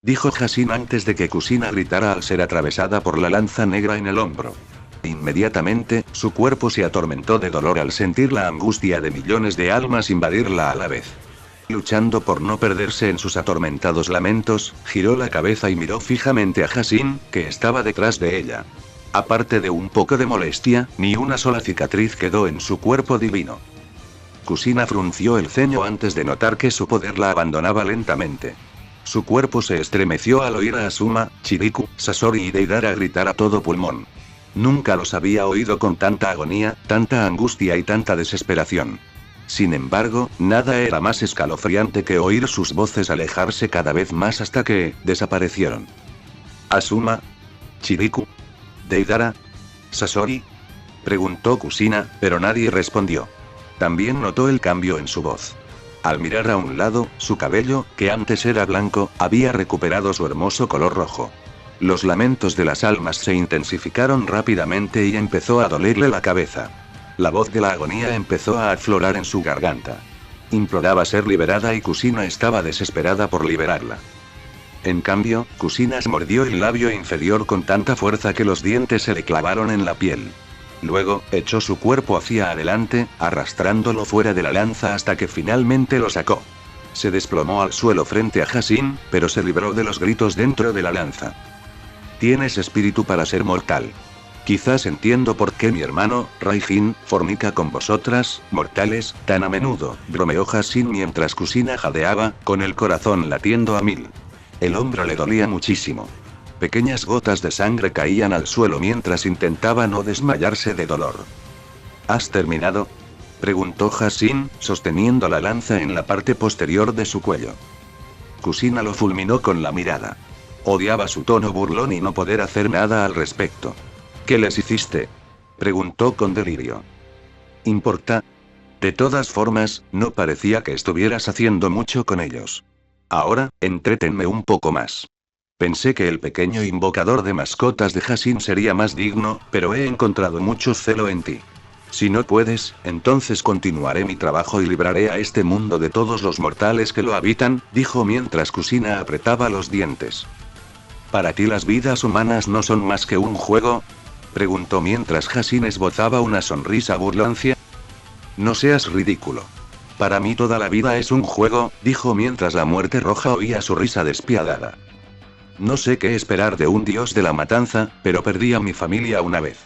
Speaker 1: Dijo Hashin antes de que Kusina gritara al ser atravesada por la lanza negra en el hombro. Inmediatamente, su cuerpo se atormentó de dolor al sentir la angustia de millones de almas invadirla a la vez. Luchando por no perderse en sus atormentados lamentos, giró la cabeza y miró fijamente a Hashin, que estaba detrás de ella. Aparte de un poco de molestia, ni una sola cicatriz quedó en su cuerpo divino. Kusina frunció el ceño antes de notar que su poder la abandonaba lentamente. Su cuerpo se estremeció al oír a Asuma, Chiriku, Sasori y Deidara gritar a todo pulmón. Nunca los había oído con tanta agonía, tanta angustia y tanta desesperación. Sin embargo, nada era más escalofriante que oír sus voces alejarse cada vez más hasta que desaparecieron. Asuma, Chiriku, Deidara, Sasori, preguntó Kusina, pero nadie respondió. También notó el cambio en su voz. Al mirar a un lado, su cabello, que antes era blanco, había recuperado su hermoso color rojo. Los lamentos de las almas se intensificaron rápidamente y empezó a dolerle la cabeza. La voz de la agonía empezó a aflorar en su garganta. Imploraba ser liberada y Kusina estaba desesperada por liberarla. En cambio, Kusina mordió el labio inferior con tanta fuerza que los dientes se le clavaron en la piel. Luego, echó su cuerpo hacia adelante, arrastrándolo fuera de la lanza hasta que finalmente lo sacó. Se desplomó al suelo frente a Hassin, pero se libró de los gritos dentro de la lanza. Tienes espíritu para ser mortal. Quizás entiendo por qué mi hermano, Raijin, fornica con vosotras, mortales, tan a menudo, bromeó Hassin mientras Kusina jadeaba, con el corazón latiendo a 1000. El hombro le dolía muchísimo. Pequeñas gotas de sangre caían al suelo mientras intentaba no desmayarse de dolor. ¿Has terminado?, preguntó Hassin, sosteniendo la lanza en la parte posterior de su cuello. Kusina lo fulminó con la mirada. Odiaba su tono burlón y no poder hacer nada al respecto. ¿Qué les hiciste?, preguntó con delirio. ¿Importa? De todas formas, no parecía que estuvieras haciendo mucho con ellos. Ahora, entrétenme un poco más. Pensé que el pequeño invocador de mascotas de Hassin sería más digno, pero he encontrado mucho celo en ti. Si no puedes, entonces continuaré mi trabajo y libraré a este mundo de todos los mortales que lo habitan, dijo mientras Kusina apretaba los dientes. ¿Para ti las vidas humanas no son más que un juego?, preguntó mientras Hassin esbozaba una sonrisa burlancia. No seas ridículo. Para mí toda la vida es un juego, dijo mientras la muerte roja oía su risa despiadada. No sé qué esperar de un dios de la matanza, pero perdí a mi familia una vez.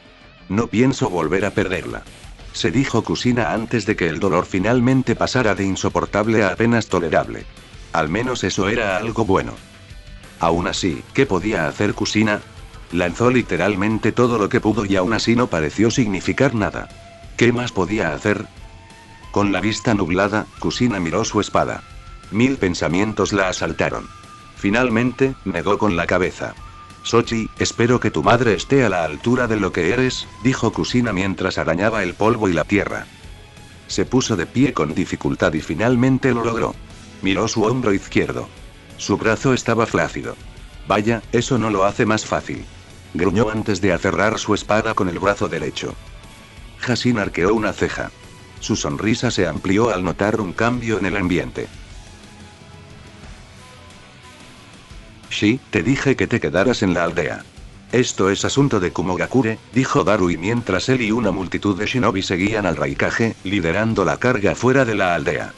Speaker 1: No pienso volver a perderla. Se dijo Kusina antes de que el dolor finalmente pasara de insoportable a apenas tolerable. Al menos eso era algo bueno. Aún así, ¿qué podía hacer Kusina? Lanzó literalmente todo lo que pudo y aún así no pareció significar nada. ¿Qué más podía hacer? Con la vista nublada, Kusina miró su espada. 1000 pensamientos la asaltaron. Finalmente, negó con la cabeza. Sochi, espero que tu madre esté a la altura de lo que eres, dijo Kusina mientras arañaba el polvo y la tierra. Se puso de pie con dificultad y finalmente lo logró. Miró su hombro izquierdo. Su brazo estaba flácido. Vaya, eso no lo hace más fácil. Gruñó antes de aferrar su espada con el brazo derecho. Hassin arqueó una ceja. Su sonrisa se amplió al notar un cambio en el ambiente. Shi, te dije que te quedaras en la aldea. Esto es asunto de Kumogakure, dijo Darui mientras él y una multitud de shinobi seguían al Raikage, liderando la carga fuera de la aldea.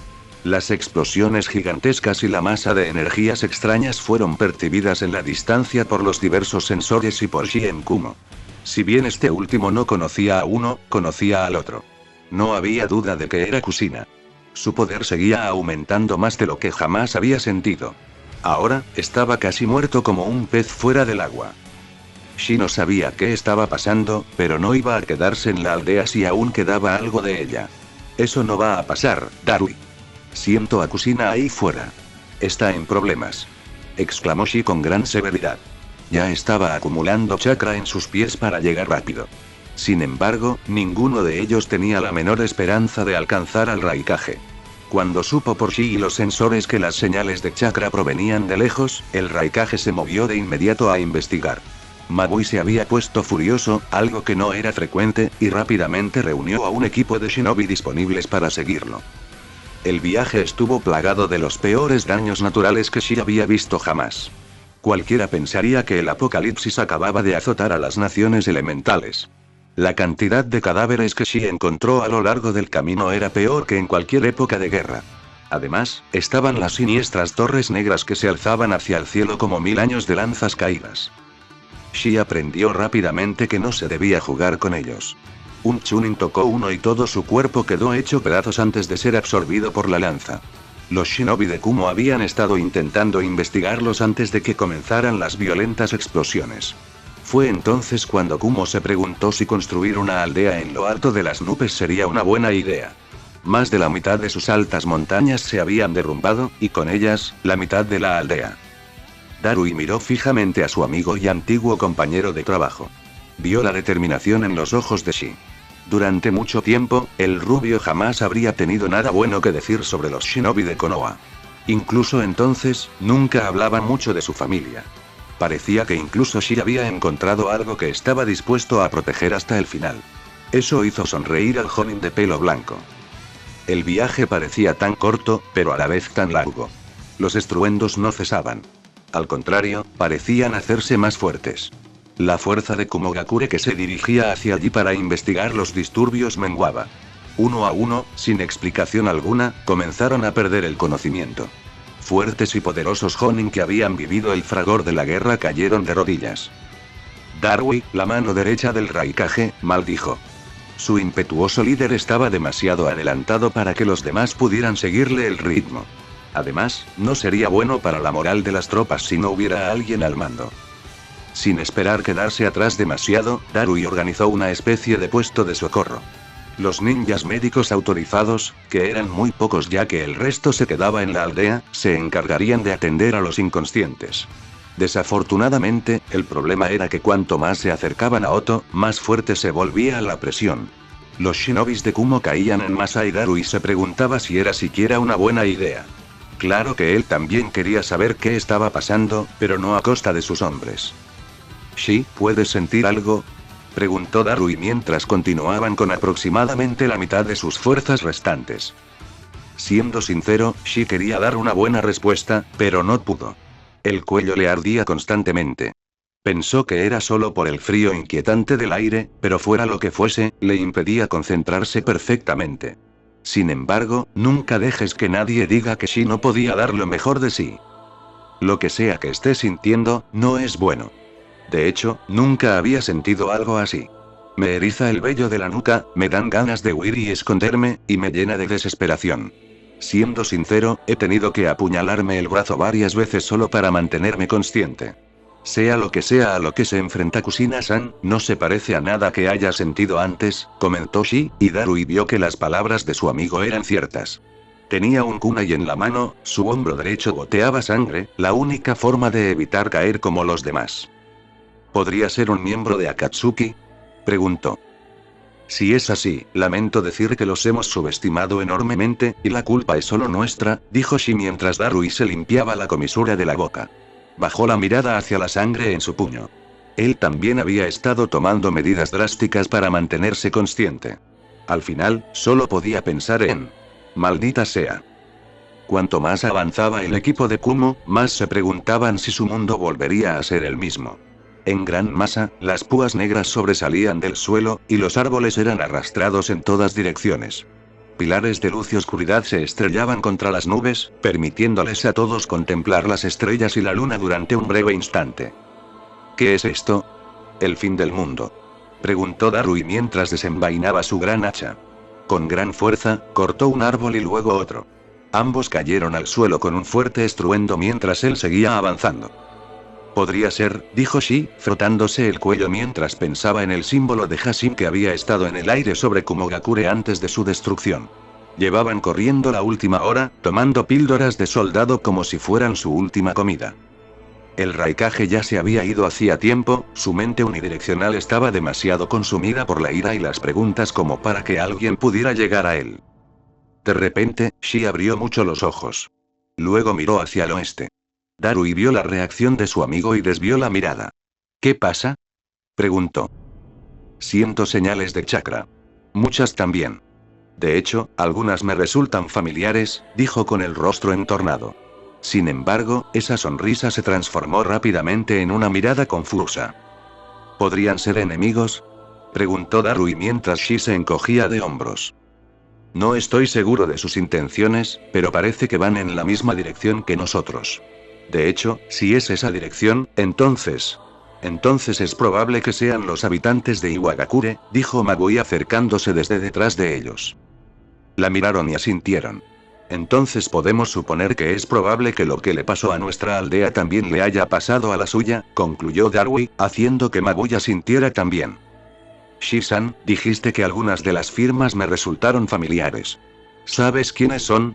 Speaker 1: Las explosiones gigantescas y la masa de energías extrañas fueron percibidas en la distancia por los diversos sensores y por Shi en Kumo. Si bien este último no conocía a uno, conocía al otro. No había duda de que era Kusina. Su poder seguía aumentando más de lo que jamás había sentido. Ahora, estaba casi muerto como un pez fuera del agua. Shi no sabía qué estaba pasando, pero no iba a quedarse en la aldea si aún quedaba algo de ella. Eso no va a pasar, Darui. Siento a Kusina ahí fuera. Está en problemas, exclamó Shi con gran severidad. Ya estaba acumulando chakra en sus pies para llegar rápido. Sin embargo, ninguno de ellos tenía la menor esperanza de alcanzar al Raikage. Cuando supo por Shi y los sensores que las señales de chakra provenían de lejos, el Raikage se movió de inmediato a investigar. Mabui se había puesto furioso, algo que no era frecuente, y rápidamente reunió a un equipo de shinobi disponibles para seguirlo. El viaje estuvo plagado de los peores daños naturales que Shi había visto jamás. Cualquiera pensaría que el apocalipsis acababa de azotar a las naciones elementales. La cantidad de cadáveres que Shi encontró a lo largo del camino era peor que en cualquier época de guerra. Además, estaban las siniestras torres negras que se alzaban hacia el cielo como 1000 años de lanzas caídas. Shi aprendió rápidamente que no se debía jugar con ellos. Un chunin tocó uno y todo su cuerpo quedó hecho pedazos antes de ser absorbido por la lanza. Los shinobi de Kumo habían estado intentando investigarlos antes de que comenzaran las violentas explosiones. Fue entonces cuando Kumo se preguntó si construir una aldea en lo alto de las nubes sería una buena idea. Más de la mitad de sus altas montañas se habían derrumbado, y con ellas, la mitad de la aldea. Darui miró fijamente a su amigo y antiguo compañero de trabajo. Vio la determinación en los ojos de Shi. Durante mucho tiempo, el rubio jamás habría tenido nada bueno que decir sobre los shinobi de Konoha. Incluso entonces, nunca hablaba mucho de su familia. Parecía que incluso Shi había encontrado algo que estaba dispuesto a proteger hasta el final. Eso hizo sonreír al joven de pelo blanco. El viaje parecía tan corto, pero a la vez tan largo. Los estruendos no cesaban. Al contrario, parecían hacerse más fuertes. La fuerza de Kumogakure que se dirigía hacia allí para investigar los disturbios menguaba. Uno a uno, sin explicación alguna, comenzaron a perder el conocimiento. Fuertes y poderosos Jonin que habían vivido el fragor de la guerra cayeron de rodillas. Darui, la mano derecha del Raikage, maldijo. Su impetuoso líder estaba demasiado adelantado para que los demás pudieran seguirle el ritmo. Además, no sería bueno para la moral de las tropas si no hubiera alguien al mando. Sin esperar quedarse atrás demasiado, Darui organizó una especie de puesto de socorro. Los ninjas médicos autorizados, que eran muy pocos ya que el resto se quedaba en la aldea, se encargarían de atender a los inconscientes. Desafortunadamente, el problema era que cuanto más se acercaban a Oto, más fuerte se volvía la presión. Los shinobis de Kumo caían en masa y Darui se preguntaba si era siquiera una buena idea. Claro que él también quería saber qué estaba pasando, pero no a costa de sus hombres. «Shi, ¿puedes sentir algo?», preguntó Darui mientras continuaban con aproximadamente la mitad de sus fuerzas restantes. Siendo sincero, Shi quería dar una buena respuesta, pero no pudo. El cuello le ardía constantemente. Pensó que era solo por el frío inquietante del aire, pero fuera lo que fuese, le impedía concentrarse perfectamente. Sin embargo, nunca dejes que nadie diga que Shi no podía dar lo mejor de sí. Lo que sea que esté sintiendo, no es bueno. De hecho, nunca había sentido algo así. Me eriza el vello de la nuca, me dan ganas de huir y esconderme, y me llena de desesperación. Siendo sincero, he tenido que apuñalarme el brazo varias veces solo para mantenerme consciente. Sea lo que sea a lo que se enfrenta Kusina-san, no se parece a nada que haya sentido antes, comentó Shi, y Darui vio que las palabras de su amigo eran ciertas. Tenía un kunai en la mano, su hombro derecho goteaba sangre, la única forma de evitar caer como los demás. ¿Podría ser un miembro de Akatsuki?, preguntó. Si es así, lamento decir que los hemos subestimado enormemente, y la culpa es solo nuestra, dijo Shi mientras Darui se limpiaba la comisura de la boca. Bajó la mirada hacia la sangre en su puño. Él también había estado tomando medidas drásticas para mantenerse consciente. Al final, solo podía pensar en... maldita sea. Cuanto más avanzaba el equipo de Kumo, más se preguntaban si su mundo volvería a ser el mismo. En gran masa, las púas negras sobresalían del suelo, y los árboles eran arrastrados en todas direcciones. Pilares de luz y oscuridad se estrellaban contra las nubes, permitiéndoles a todos contemplar las estrellas y la luna durante un breve instante. ¿Qué es esto? ¿El fin del mundo?, preguntó Darui mientras desenvainaba su gran hacha. Con gran fuerza, cortó un árbol y luego otro. Ambos cayeron al suelo con un fuerte estruendo mientras él seguía avanzando. Podría ser, dijo Shi, frotándose el cuello mientras pensaba en el símbolo de Hashin que había estado en el aire sobre Kumogakure antes de su destrucción. Llevaban corriendo la última hora, tomando píldoras de soldado como si fueran su última comida. El Raikage ya se había ido hacía tiempo, su mente unidireccional estaba demasiado consumida por la ira y las preguntas como para que alguien pudiera llegar a él. De repente, Shi abrió mucho los ojos. Luego miró hacia el oeste. Darui vio la reacción de su amigo y desvió la mirada. ¿Qué pasa?, preguntó. Siento señales de chakra. Muchas también. De hecho, algunas me resultan familiares, dijo con el rostro entornado. Sin embargo, esa sonrisa se transformó rápidamente en una mirada confusa. ¿Podrían ser enemigos?, preguntó Darui mientras Shi se encogía de hombros. No estoy seguro de sus intenciones, pero parece que van en la misma dirección que nosotros. De hecho, si es esa dirección, entonces es probable que sean los habitantes de Iwagakure, dijo Magui acercándose desde detrás de ellos. La miraron y asintieron. Entonces podemos suponer que es probable que lo que le pasó a nuestra aldea también le haya pasado a la suya, concluyó Darui, haciendo que Magui asintiera también. Shi-san, dijiste que algunas de las firmas me resultaron familiares. ¿Sabes quiénes son?,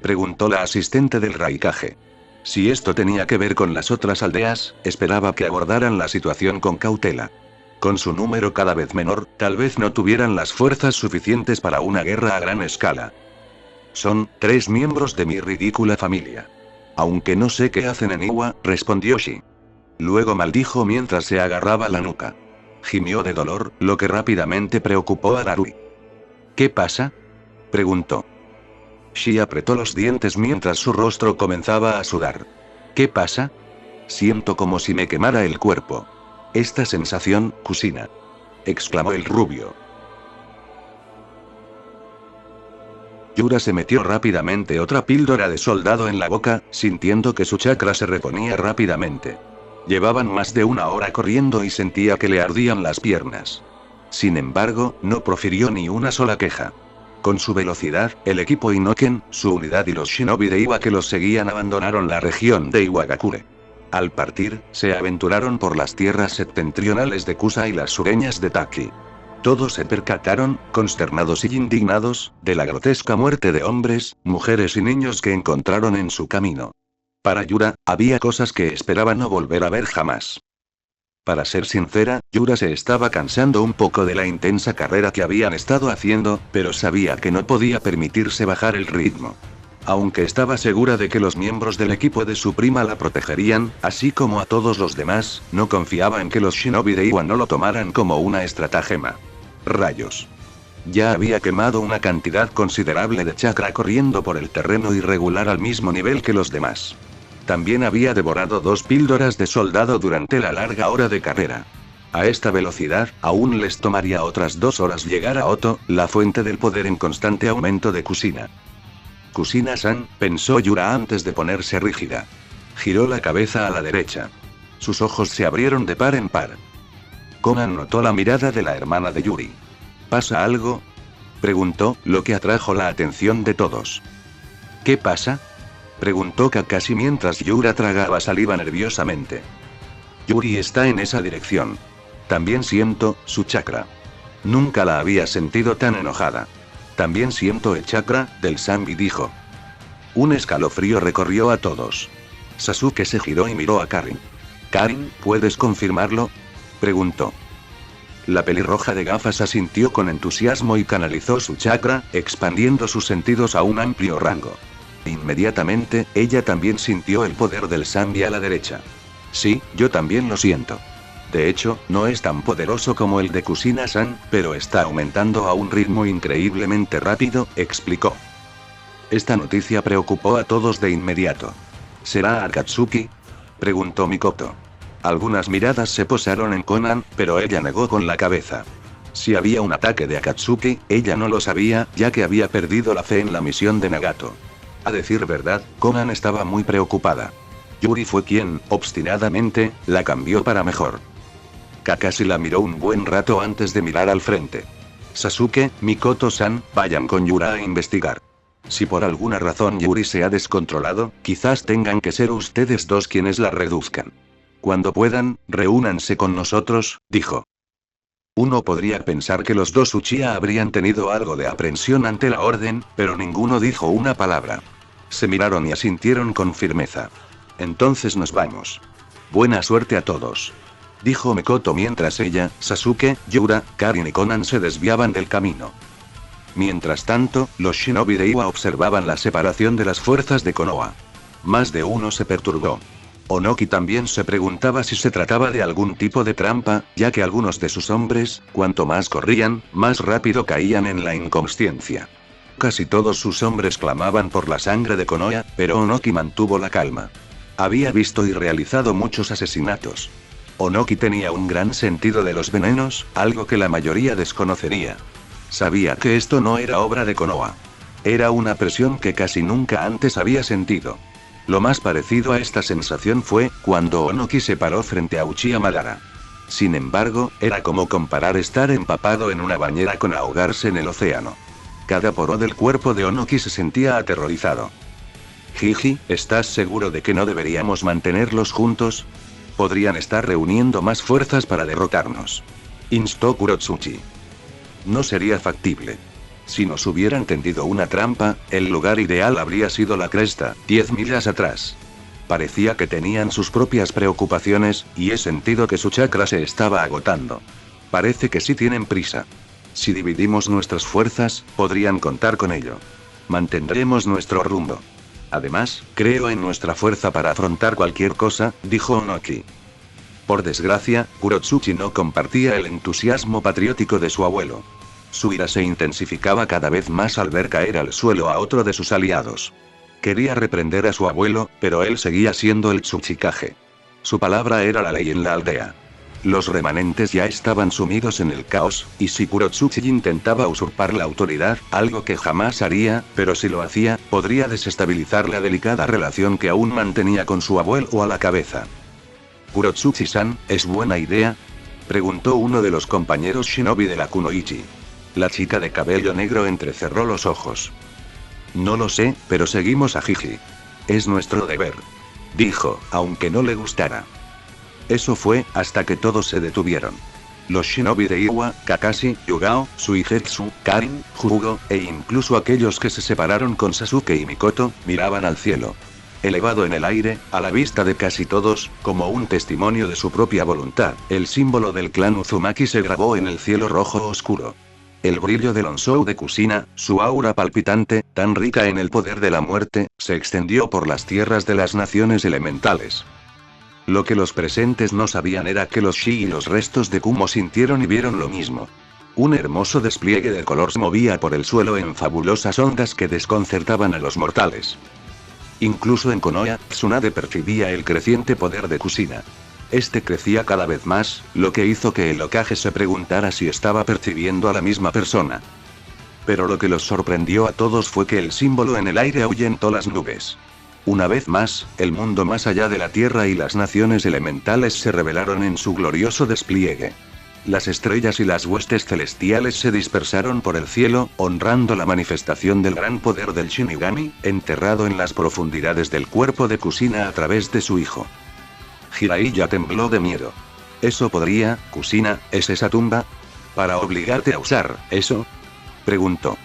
Speaker 1: preguntó la asistente del Raikage. Si esto tenía que ver con las otras aldeas, esperaba que abordaran la situación con cautela. Con su número cada vez menor, tal vez no tuvieran las fuerzas suficientes para una guerra a gran escala. Son 3 miembros de mi ridícula familia. Aunque no sé qué hacen en Iwa, respondió Shi. Luego maldijo mientras se agarraba la nuca. Gimió de dolor, lo que rápidamente preocupó a Darui. ¿Qué pasa?, preguntó. Shi apretó los dientes mientras su rostro comenzaba a sudar. ¿Qué pasa? Siento como si me quemara el cuerpo. Esta sensación, Kusina, exclamó el rubio. Yura se metió rápidamente otra píldora de soldado en la boca, sintiendo que su chakra se reponía rápidamente. Llevaban más de una hora corriendo y sentía que le ardían las piernas. Sin embargo, no profirió ni una sola queja. Con su velocidad, el equipo Inoken, su unidad y los shinobi de Iwa que los seguían abandonaron la región de Iwagakure. Al partir, se aventuraron por las tierras septentrionales de Kusa y las sureñas de Taki. Todos se percataron, consternados y indignados, de la grotesca muerte de hombres, mujeres y niños que encontraron en su camino. Para Yura, había cosas que esperaba no volver a ver jamás. Para ser sincera, Yura se estaba cansando un poco de la intensa carrera que habían estado haciendo, pero sabía que no podía permitirse bajar el ritmo. Aunque estaba segura de que los miembros del equipo de su prima la protegerían, así como a todos los demás, no confiaba en que los shinobi de Iwa no lo tomaran como una estratagema. Rayos. Ya había quemado una cantidad considerable de chakra corriendo por el terreno irregular al mismo nivel que los demás. También había devorado 2 píldoras de soldado durante la larga hora de carrera. A esta velocidad, aún les tomaría otras 2 horas llegar a Oto, la fuente del poder en constante aumento de Kusina. Kusina-san, pensó Yura antes de ponerse rígida. Giró la cabeza a la derecha. Sus ojos se abrieron de par en par. Konan notó la mirada de la hermana de Yuri. ¿Pasa algo?, preguntó, lo que atrajo la atención de todos. ¿Qué pasa?, preguntó Kakashi mientras Yura tragaba saliva nerviosamente. Yuri está en esa dirección. También siento su chakra. Nunca la había sentido tan enojada. También siento el chakra del Sanbi, dijo. Un escalofrío recorrió a todos. Sasuke se giró y miró a Karin. «Karin, ¿puedes confirmarlo?», preguntó. La pelirroja de gafas asintió con entusiasmo y canalizó su chakra, expandiendo sus sentidos a un amplio rango. Inmediatamente, ella también sintió el poder del Sanbi a la derecha. Sí, yo también lo siento. De hecho, no es tan poderoso como el de Kusina-san, pero está aumentando a un ritmo increíblemente rápido, explicó. Esta noticia preocupó a todos de inmediato. ¿Será Akatsuki?, preguntó Mikoto. Algunas miradas se posaron en Konan, pero ella negó con la cabeza. Si había un ataque de Akatsuki, ella no lo sabía, ya que había perdido la fe en la misión de Nagato. A decir verdad, Konan estaba muy preocupada. Yuri fue quien, obstinadamente, la cambió para mejor. Kakashi la miró un buen rato antes de mirar al frente. Sasuke, Mikoto-san, vayan con Yura a investigar. Si por alguna razón Yuri se ha descontrolado, quizás tengan que ser ustedes dos quienes la reduzcan. Cuando puedan, reúnanse con nosotros, dijo. Uno podría pensar que los dos Uchiha habrían tenido algo de aprensión ante la orden, pero ninguno dijo una palabra. Se miraron y asintieron con firmeza. Entonces nos vamos. Buena suerte a todos, dijo Mikoto mientras ella, Sasuke, Yura, Karin y Konan se desviaban del camino. Mientras tanto, los shinobi de Iwa observaban la separación de las fuerzas de Konoha. Más de uno se perturbó. Onoki también se preguntaba si se trataba de algún tipo de trampa, ya que algunos de sus hombres, cuanto más corrían, más rápido caían en la inconsciencia. Casi todos sus hombres clamaban por la sangre de Konoha, pero Onoki mantuvo la calma. Había visto y realizado muchos asesinatos. Onoki tenía un gran sentido de los venenos, algo que la mayoría desconocería. Sabía que esto no era obra de Konoha. Era una presión que casi nunca antes había sentido. Lo más parecido a esta sensación fue cuando Onoki se paró frente a Uchiha Madara. Sin embargo, era como comparar estar empapado en una bañera con ahogarse en el océano. Cada poro del cuerpo de Onoki se sentía aterrorizado. Jiji, ¿estás seguro de que no deberíamos mantenerlos juntos? Podrían estar reuniendo más fuerzas para derrotarnos, instó Kurotsuchi. No sería factible. Si nos hubieran tendido una trampa, el lugar ideal habría sido la cresta, 10 millas atrás. Parecía que tenían sus propias preocupaciones, y he sentido que su chakra se estaba agotando. Parece que sí tienen prisa. Si dividimos nuestras fuerzas, podrían contar con ello. Mantendremos nuestro rumbo. Además, creo en nuestra fuerza para afrontar cualquier cosa, dijo Onoki. Por desgracia, Kurotsuchi no compartía el entusiasmo patriótico de su abuelo. Su ira se intensificaba cada vez más al ver caer al suelo a otro de sus aliados. Quería reprender a su abuelo, pero él seguía siendo el Tsuchikage. Su palabra era la ley en la aldea. Los remanentes ya estaban sumidos en el caos, y si Kurotsuchi intentaba usurpar la autoridad, algo que jamás haría, pero si lo hacía, podría desestabilizar la delicada relación que aún mantenía con su abuelo a la cabeza. «Kurotsuchi-san, ¿es buena idea?», preguntó uno de los compañeros shinobi de la Kunoichi. La chica de cabello negro entrecerró los ojos. «No lo sé, pero seguimos a Jiji. Es nuestro deber», dijo, aunque no le gustara. Eso fue, hasta que todos se detuvieron. Los shinobi de Iwa, Kakashi, Yugao, Suigetsu, Karin, Jugo, e incluso aquellos que se separaron con Sasuke y Mikoto, miraban al cielo. Elevado en el aire, a la vista de casi todos, como un testimonio de su propia voluntad, el símbolo del clan Uzumaki se grabó en el cielo rojo oscuro. El brillo del Onsou de Kushina, su aura palpitante, tan rica en el poder de la muerte, se extendió por las tierras de las naciones elementales. Lo que los presentes no sabían era que los Shi y los restos de Kumo sintieron y vieron lo mismo. Un hermoso despliegue de color se movía por el suelo en fabulosas ondas que desconcertaban a los mortales. Incluso en Konoha, Tsunade percibía el creciente poder de Kushina. Este crecía cada vez más, lo que hizo que el Hokage se preguntara si estaba percibiendo a la misma persona. Pero lo que los sorprendió a todos fue que el símbolo en el aire ahuyentó las nubes. Una vez más, el mundo más allá de la Tierra y las naciones elementales se revelaron en su glorioso despliegue. Las estrellas y las huestes celestiales se dispersaron por el cielo, honrando la manifestación del gran poder del Shinigami, enterrado en las profundidades del cuerpo de Kushina a través de su hijo. Jiraiya tembló de miedo. ¿Eso podría, Kushina, es esa tumba? ¿Para obligarte a usar eso?, preguntó.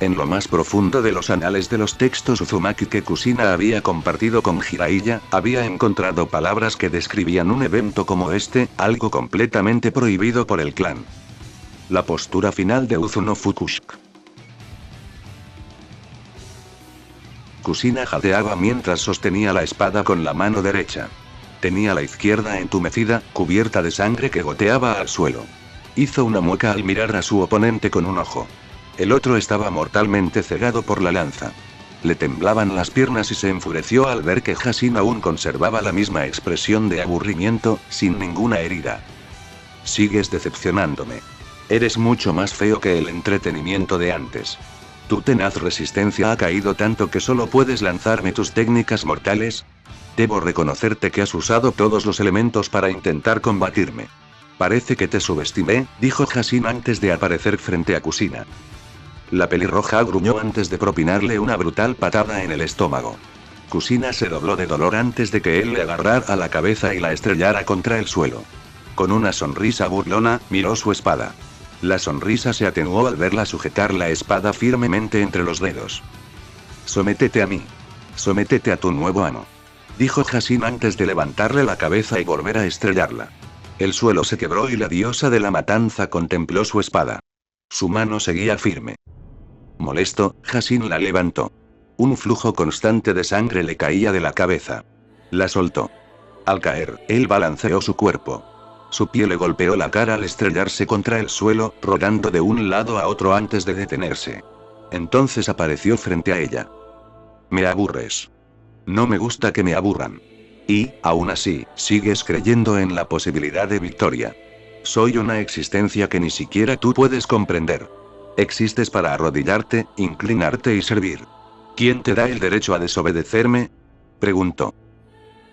Speaker 1: En lo más profundo de los anales de los textos Uzumaki que Kushina había compartido con Jiraiya, había encontrado palabras que describían un evento como este, algo completamente prohibido por el clan. La postura final de Uzu no Fukushika. Kushina jadeaba mientras sostenía la espada con la mano derecha. Tenía la izquierda entumecida, cubierta de sangre que goteaba al suelo. Hizo una mueca al mirar a su oponente con un ojo. El otro estaba mortalmente cegado por la lanza. Le temblaban las piernas y se enfureció al ver que Hashin aún conservaba la misma expresión de aburrimiento, sin ninguna herida. «Sigues decepcionándome. Eres mucho más feo que el entretenimiento de antes. Tu tenaz resistencia ha caído tanto que solo puedes lanzarme tus técnicas mortales. Debo reconocerte que has usado todos los elementos para intentar combatirme. Parece que te subestimé», dijo Hashin antes de aparecer frente a Kushina. La pelirroja gruñó antes de propinarle una brutal patada en el estómago. Kushina se dobló de dolor antes de que él le agarrara la cabeza y la estrellara contra el suelo. Con una sonrisa burlona, miró su espada. La sonrisa se atenuó al verla sujetar la espada firmemente entre los dedos. «Sométete a mí. Sométete a tu nuevo amo», dijo Hashin antes de levantarle la cabeza y volver a estrellarla. El suelo se quebró y la diosa de la matanza contempló su espada. Su mano seguía firme. Molesto, Hashin la levantó. Un flujo constante de sangre le caía de la cabeza. La soltó. Al caer, él balanceó su cuerpo. Su pie le golpeó la cara al estrellarse contra el suelo, rodando de un lado a otro antes de detenerse. Entonces apareció frente a ella. «Me aburres. No me gusta que me aburran. Y, aún así, sigues creyendo en la posibilidad de victoria. Soy una existencia que ni siquiera tú puedes comprender. Existes para arrodillarte, inclinarte y servir. ¿Quién te da el derecho a desobedecerme?», preguntó.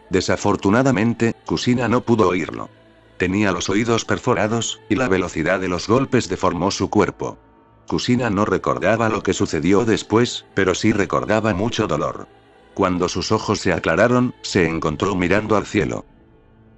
Speaker 1: Desafortunadamente, Kushina no pudo oírlo. Tenía los oídos perforados, y la velocidad de los golpes deformó su cuerpo. Kushina no recordaba lo que sucedió después, pero sí recordaba mucho dolor. Cuando sus ojos se aclararon, se encontró mirando al cielo.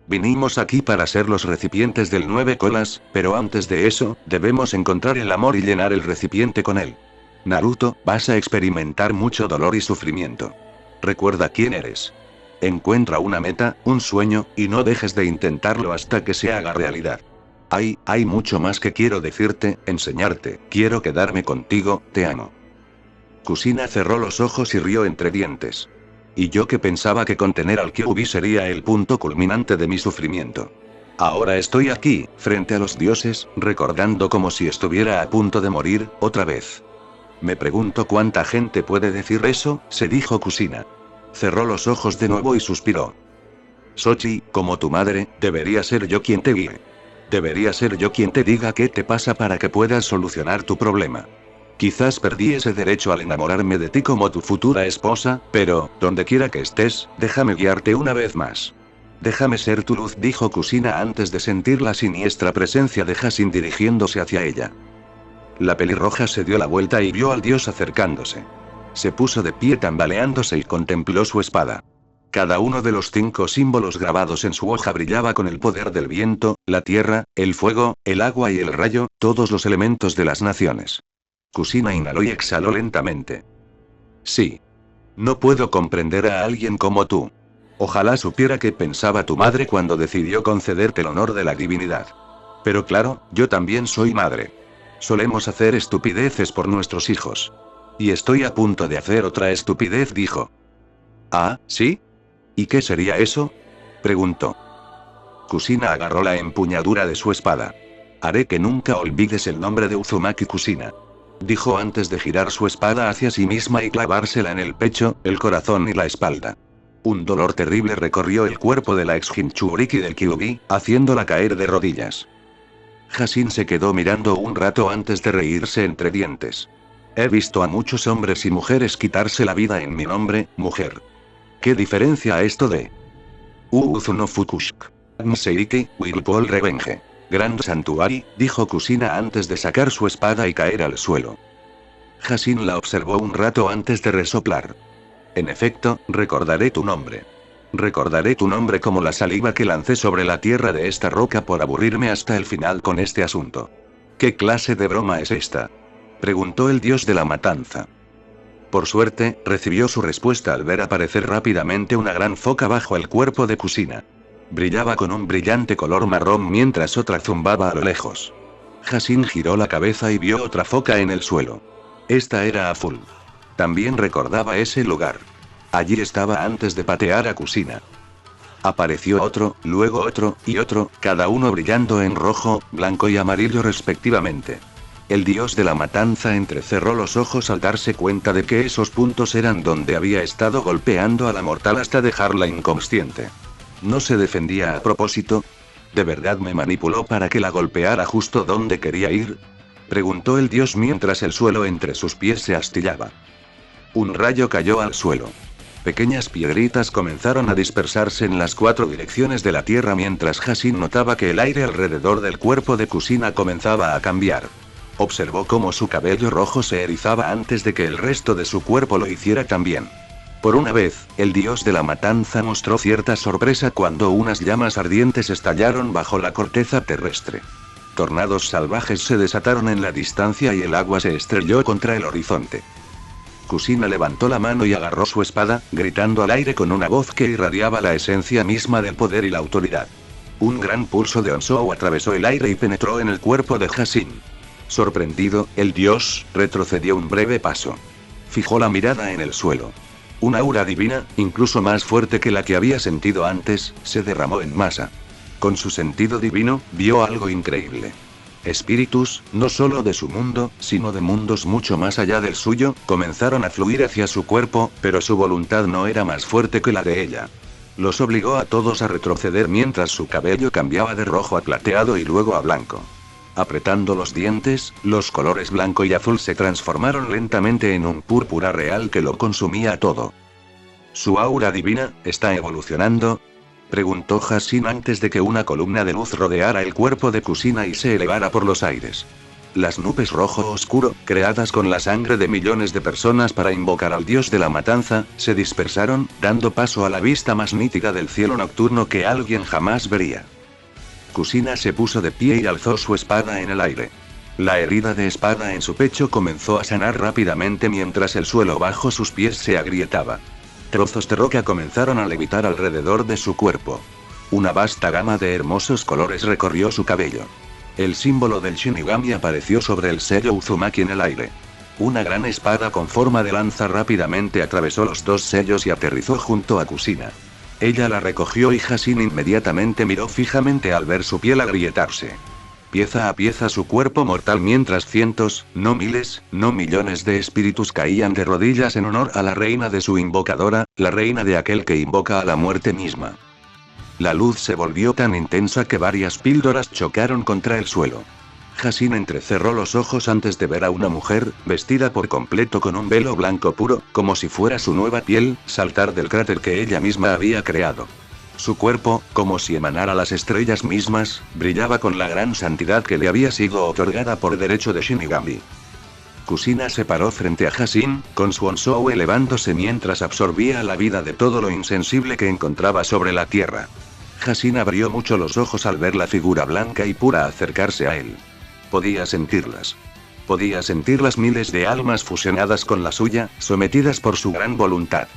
Speaker 1: «Vinimos aquí para ser los recipientes del 9 colas, pero antes de eso, debemos encontrar el amor y llenar el recipiente con él. Naruto, vas a experimentar mucho dolor y sufrimiento. Recuerda quién eres. Encuentra una meta, un sueño, y no dejes de intentarlo hasta que se haga realidad. Hay mucho más que quiero decirte, enseñarte, quiero quedarme contigo, te amo». Kushina cerró los ojos y rió entre dientes. «Y yo que pensaba que contener al Kyuubi sería el punto culminante de mi sufrimiento. Ahora estoy aquí, frente a los dioses, recordando como si estuviera a punto de morir, otra vez. Me pregunto cuánta gente puede decir eso», se dijo Kushina. Cerró los ojos de nuevo y suspiró. Xochi, como tu madre, debería ser yo quien te guíe. Debería ser yo quien te diga qué te pasa para que puedas solucionar tu problema. Quizás perdí ese derecho al enamorarme de ti como tu futura esposa, pero, donde quiera que estés, déjame guiarte una vez más. Déjame ser tu luz, dijo Kusina antes de sentir la siniestra presencia de Hasin dirigiéndose hacia ella. La pelirroja se dio la vuelta y vio al dios acercándose. Se puso de pie tambaleándose y contempló su espada. Cada uno de los 5 símbolos grabados en su hoja brillaba con el poder del viento, la tierra, el fuego, el agua y el rayo, todos los elementos de las naciones. Kusina inhaló y exhaló lentamente. Sí. No puedo comprender a alguien como tú. Ojalá supiera qué pensaba tu madre cuando decidió concederte el honor de la divinidad. Pero claro, yo también soy madre. Solemos hacer estupideces por nuestros hijos. Y estoy a punto de hacer otra estupidez, dijo. ¿Ah, sí? ¿Y qué sería eso? Preguntó. Kusina agarró la empuñadura de su espada. Haré que nunca olvides el nombre de Uzumaki Kusina. Dijo antes de girar su espada hacia sí misma y clavársela en el pecho, el corazón y la espalda. Un dolor terrible recorrió el cuerpo de la ex Jinchuriki del Kyuubi, haciéndola caer de rodillas. Hasin se quedó mirando un rato antes de reírse entre dientes. He visto a muchos hombres y mujeres quitarse la vida en mi nombre, mujer. ¿Qué diferencia a esto de Uzu no Fukushik? Mseiki, Whirlpool Revenge. Grand Santuari, dijo Kusina antes de sacar su espada y caer al suelo. Hasin la observó un rato antes de resoplar. En efecto, recordaré tu nombre. Recordaré tu nombre como la saliva que lancé sobre la tierra de esta roca por aburrirme hasta el final con este asunto. ¿Qué clase de broma es esta? Preguntó el dios de la matanza. Por suerte, recibió su respuesta al ver aparecer rápidamente una gran foca bajo el cuerpo de Kusina. Brillaba con un brillante color marrón mientras otra zumbaba a lo lejos. Hasin giró la cabeza y vio otra foca en el suelo. Esta era azul. También recordaba ese lugar. Allí estaba antes de patear a Kusina. Apareció otro, luego otro, y otro, cada uno brillando en rojo, blanco y amarillo respectivamente. El dios de la matanza entrecerró los ojos al darse cuenta de que esos puntos eran donde había estado golpeando a la mortal hasta dejarla inconsciente. ¿No se defendía a propósito? ¿De verdad me manipuló para que la golpeara justo donde quería ir? Preguntó el dios mientras el suelo entre sus pies se astillaba. Un rayo cayó al suelo. Pequeñas piedritas comenzaron a dispersarse en las 4 direcciones de la tierra mientras Hasin notaba que el aire alrededor del cuerpo de Kusina comenzaba a cambiar. Observó cómo su cabello rojo se erizaba antes de que el resto de su cuerpo lo hiciera también. Por una vez, el dios de la matanza mostró cierta sorpresa cuando unas llamas ardientes estallaron bajo la corteza terrestre. Tornados salvajes se desataron en la distancia y el agua se estrelló contra el horizonte. Kusina levantó la mano y agarró su espada, gritando al aire con una voz que irradiaba la esencia misma del poder y la autoridad. Un gran pulso de Onsou atravesó el aire y penetró en el cuerpo de Hasin. Sorprendido, el dios retrocedió un breve paso. Fijó la mirada en el suelo. Un aura divina, incluso más fuerte que la que había sentido antes, se derramó en masa. Con su sentido divino, vio algo increíble. Espíritus, no solo de su mundo, sino de mundos mucho más allá del suyo, comenzaron a fluir hacia su cuerpo, pero su voluntad no era más fuerte que la de ella. Los obligó a todos a retroceder mientras su cabello cambiaba de rojo a plateado y luego a blanco. Apretando los dientes, los colores blanco y azul se transformaron lentamente en un púrpura real que lo consumía todo. ¿Su aura divina está evolucionando?, preguntó Hasin antes de que una columna de luz rodeara el cuerpo de Kusina y se elevara por los aires. Las nubes rojo oscuro, creadas con la sangre de millones de personas para invocar al dios de la matanza, se dispersaron, dando paso a la vista más nítida del cielo nocturno que alguien jamás vería. Kusina se puso de pie y alzó su espada en el aire. La herida de espada en su pecho comenzó a sanar rápidamente mientras el suelo bajo sus pies se agrietaba. Trozos de roca comenzaron a levitar alrededor de su cuerpo. Una vasta gama de hermosos colores recorrió su cabello. El símbolo del Shinigami apareció sobre el sello Uzumaki en el aire. Una gran espada con forma de lanza rápidamente atravesó los 2 sellos y aterrizó junto a Kusina. Ella la recogió y Hasin inmediatamente miró fijamente al ver su piel agrietarse. Pieza a pieza su cuerpo mortal mientras cientos, no miles, no millones de espíritus caían de rodillas en honor a la reina de su invocadora, la reina de aquel que invoca a la muerte misma. la luz se volvió tan intensa que varias píldoras chocaron contra el suelo. Hasina entrecerró los ojos antes de ver a una mujer, vestida por completo con un velo blanco puro, como si fuera su nueva piel, saltar del cráter que ella misma había creado. Su cuerpo, como si emanara las estrellas mismas, brillaba con la gran santidad que le había sido otorgada por derecho de Shinigami. Kusina se paró frente a Hasin, con su Onsou elevándose mientras absorbía la vida de todo lo insensible que encontraba sobre la tierra. Hasin abrió mucho los ojos al ver la figura blanca y pura acercarse a él. Podía sentirlas. Podía sentir las miles de almas fusionadas con la suya, sometidas por su gran voluntad.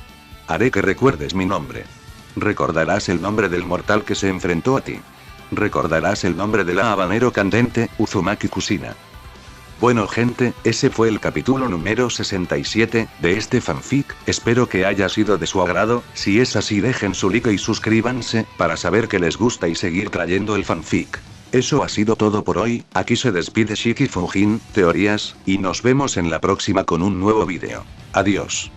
Speaker 1: Haré que recuerdes mi nombre. Recordarás el nombre del mortal que se enfrentó a ti. Recordarás el nombre de la habanero candente, Uzumaki Kusina. Bueno gente, ese fue el capítulo número 67, de este fanfic, espero que haya sido de su agrado, si es así dejen su like y suscríbanse, para saber que les gusta y seguir trayendo el fanfic. Eso ha sido todo por hoy, aquí se despide Shiki Fujin, Teorías, y nos vemos en la próxima con un nuevo vídeo. Adiós.